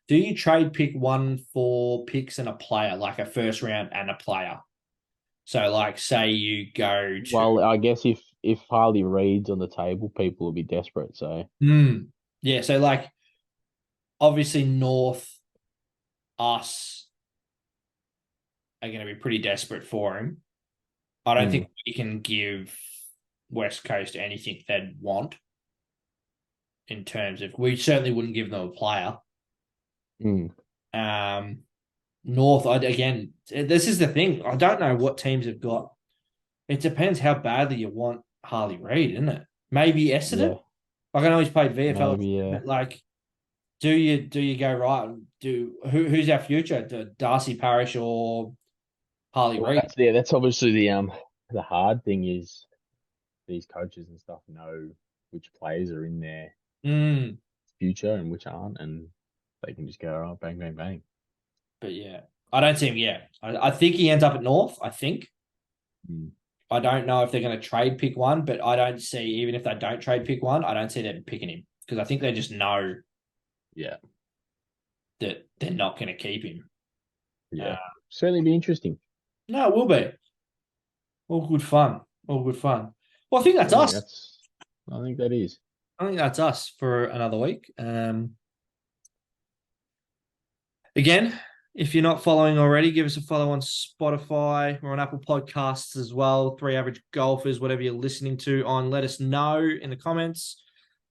Do you trade pick one for picks and a player, like a first round and a player? So, like, say you go to, Well, I guess if Harley Reid's on the table, people will be desperate. So yeah. So, like, obviously, North, us are going to be pretty desperate for him. I don't mm, think we can give West Coast anything they'd want in terms of. We certainly wouldn't give them a player. mm, Um, North, again, this is the thing. I don't know what teams have got. It depends how badly you want Harley Reid, isn't it? Maybe Essendon. yeah, Like I know he's played VFL, maybe yeah. but like, do you go right? Who's our future? Darcy Parish or Harley Well, Reid? that's obviously the hard thing is these coaches and stuff know which players are in their Mm, future and which aren't, and they can just go, oh, bang, bang, bang. but yeah, I don't see him. Yeah, I think he ends up at North. I think. Mm, I don't know if they're going to trade pick one, but I don't see, even if they don't trade pick one, I don't see them picking him because I think they just know yeah, that they're not going to keep him. yeah. Uh, Certainly be interesting. no, it will be all good fun. All good fun. Well, I think that's us. I think that is. I think that's us for another week. Again, if you're not following already, give us a follow on Spotify. We're on Apple Podcasts as well. Three Average Golfers, whatever you're listening to on, let us know in the comments.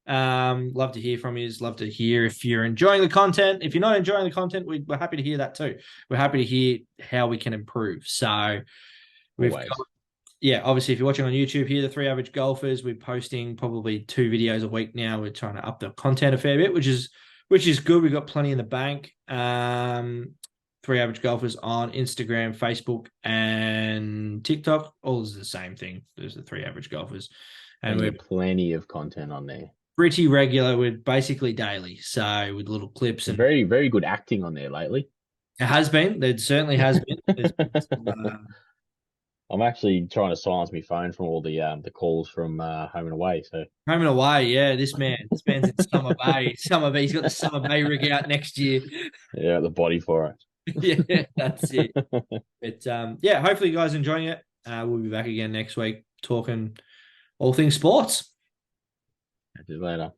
Love to hear from you. Love to hear if you're enjoying the content. If you're not enjoying the content, we're happy to hear that too. We're happy to hear how we can improve. So we've got, Always. yeah, obviously if you're watching on YouTube here, the Three Average Golfers, we're posting probably 2 videos a week now. We're trying to up the content a fair bit, which is good. We've got plenty in the bank. Three Average Golfers on Instagram, Facebook, and TikTok. All is the same thing. There's the Three Average Golfers. And And we're yeah, plenty of content on there. pretty regular. We're basically daily. So with little clips, and Very, very good acting on there lately. it has been. There certainly has been. There's been some, I'm actually trying to silence my phone from all the calls from home and away. So home and away. Yeah, this man's in Summer Bay. Summer Bay. He's got the Summer Bay rig out next year. yeah, the body for Yeah, that's it. it. But yeah, hopefully you guys are enjoying it. We'll be back again next week talking all things sports. Catch you later.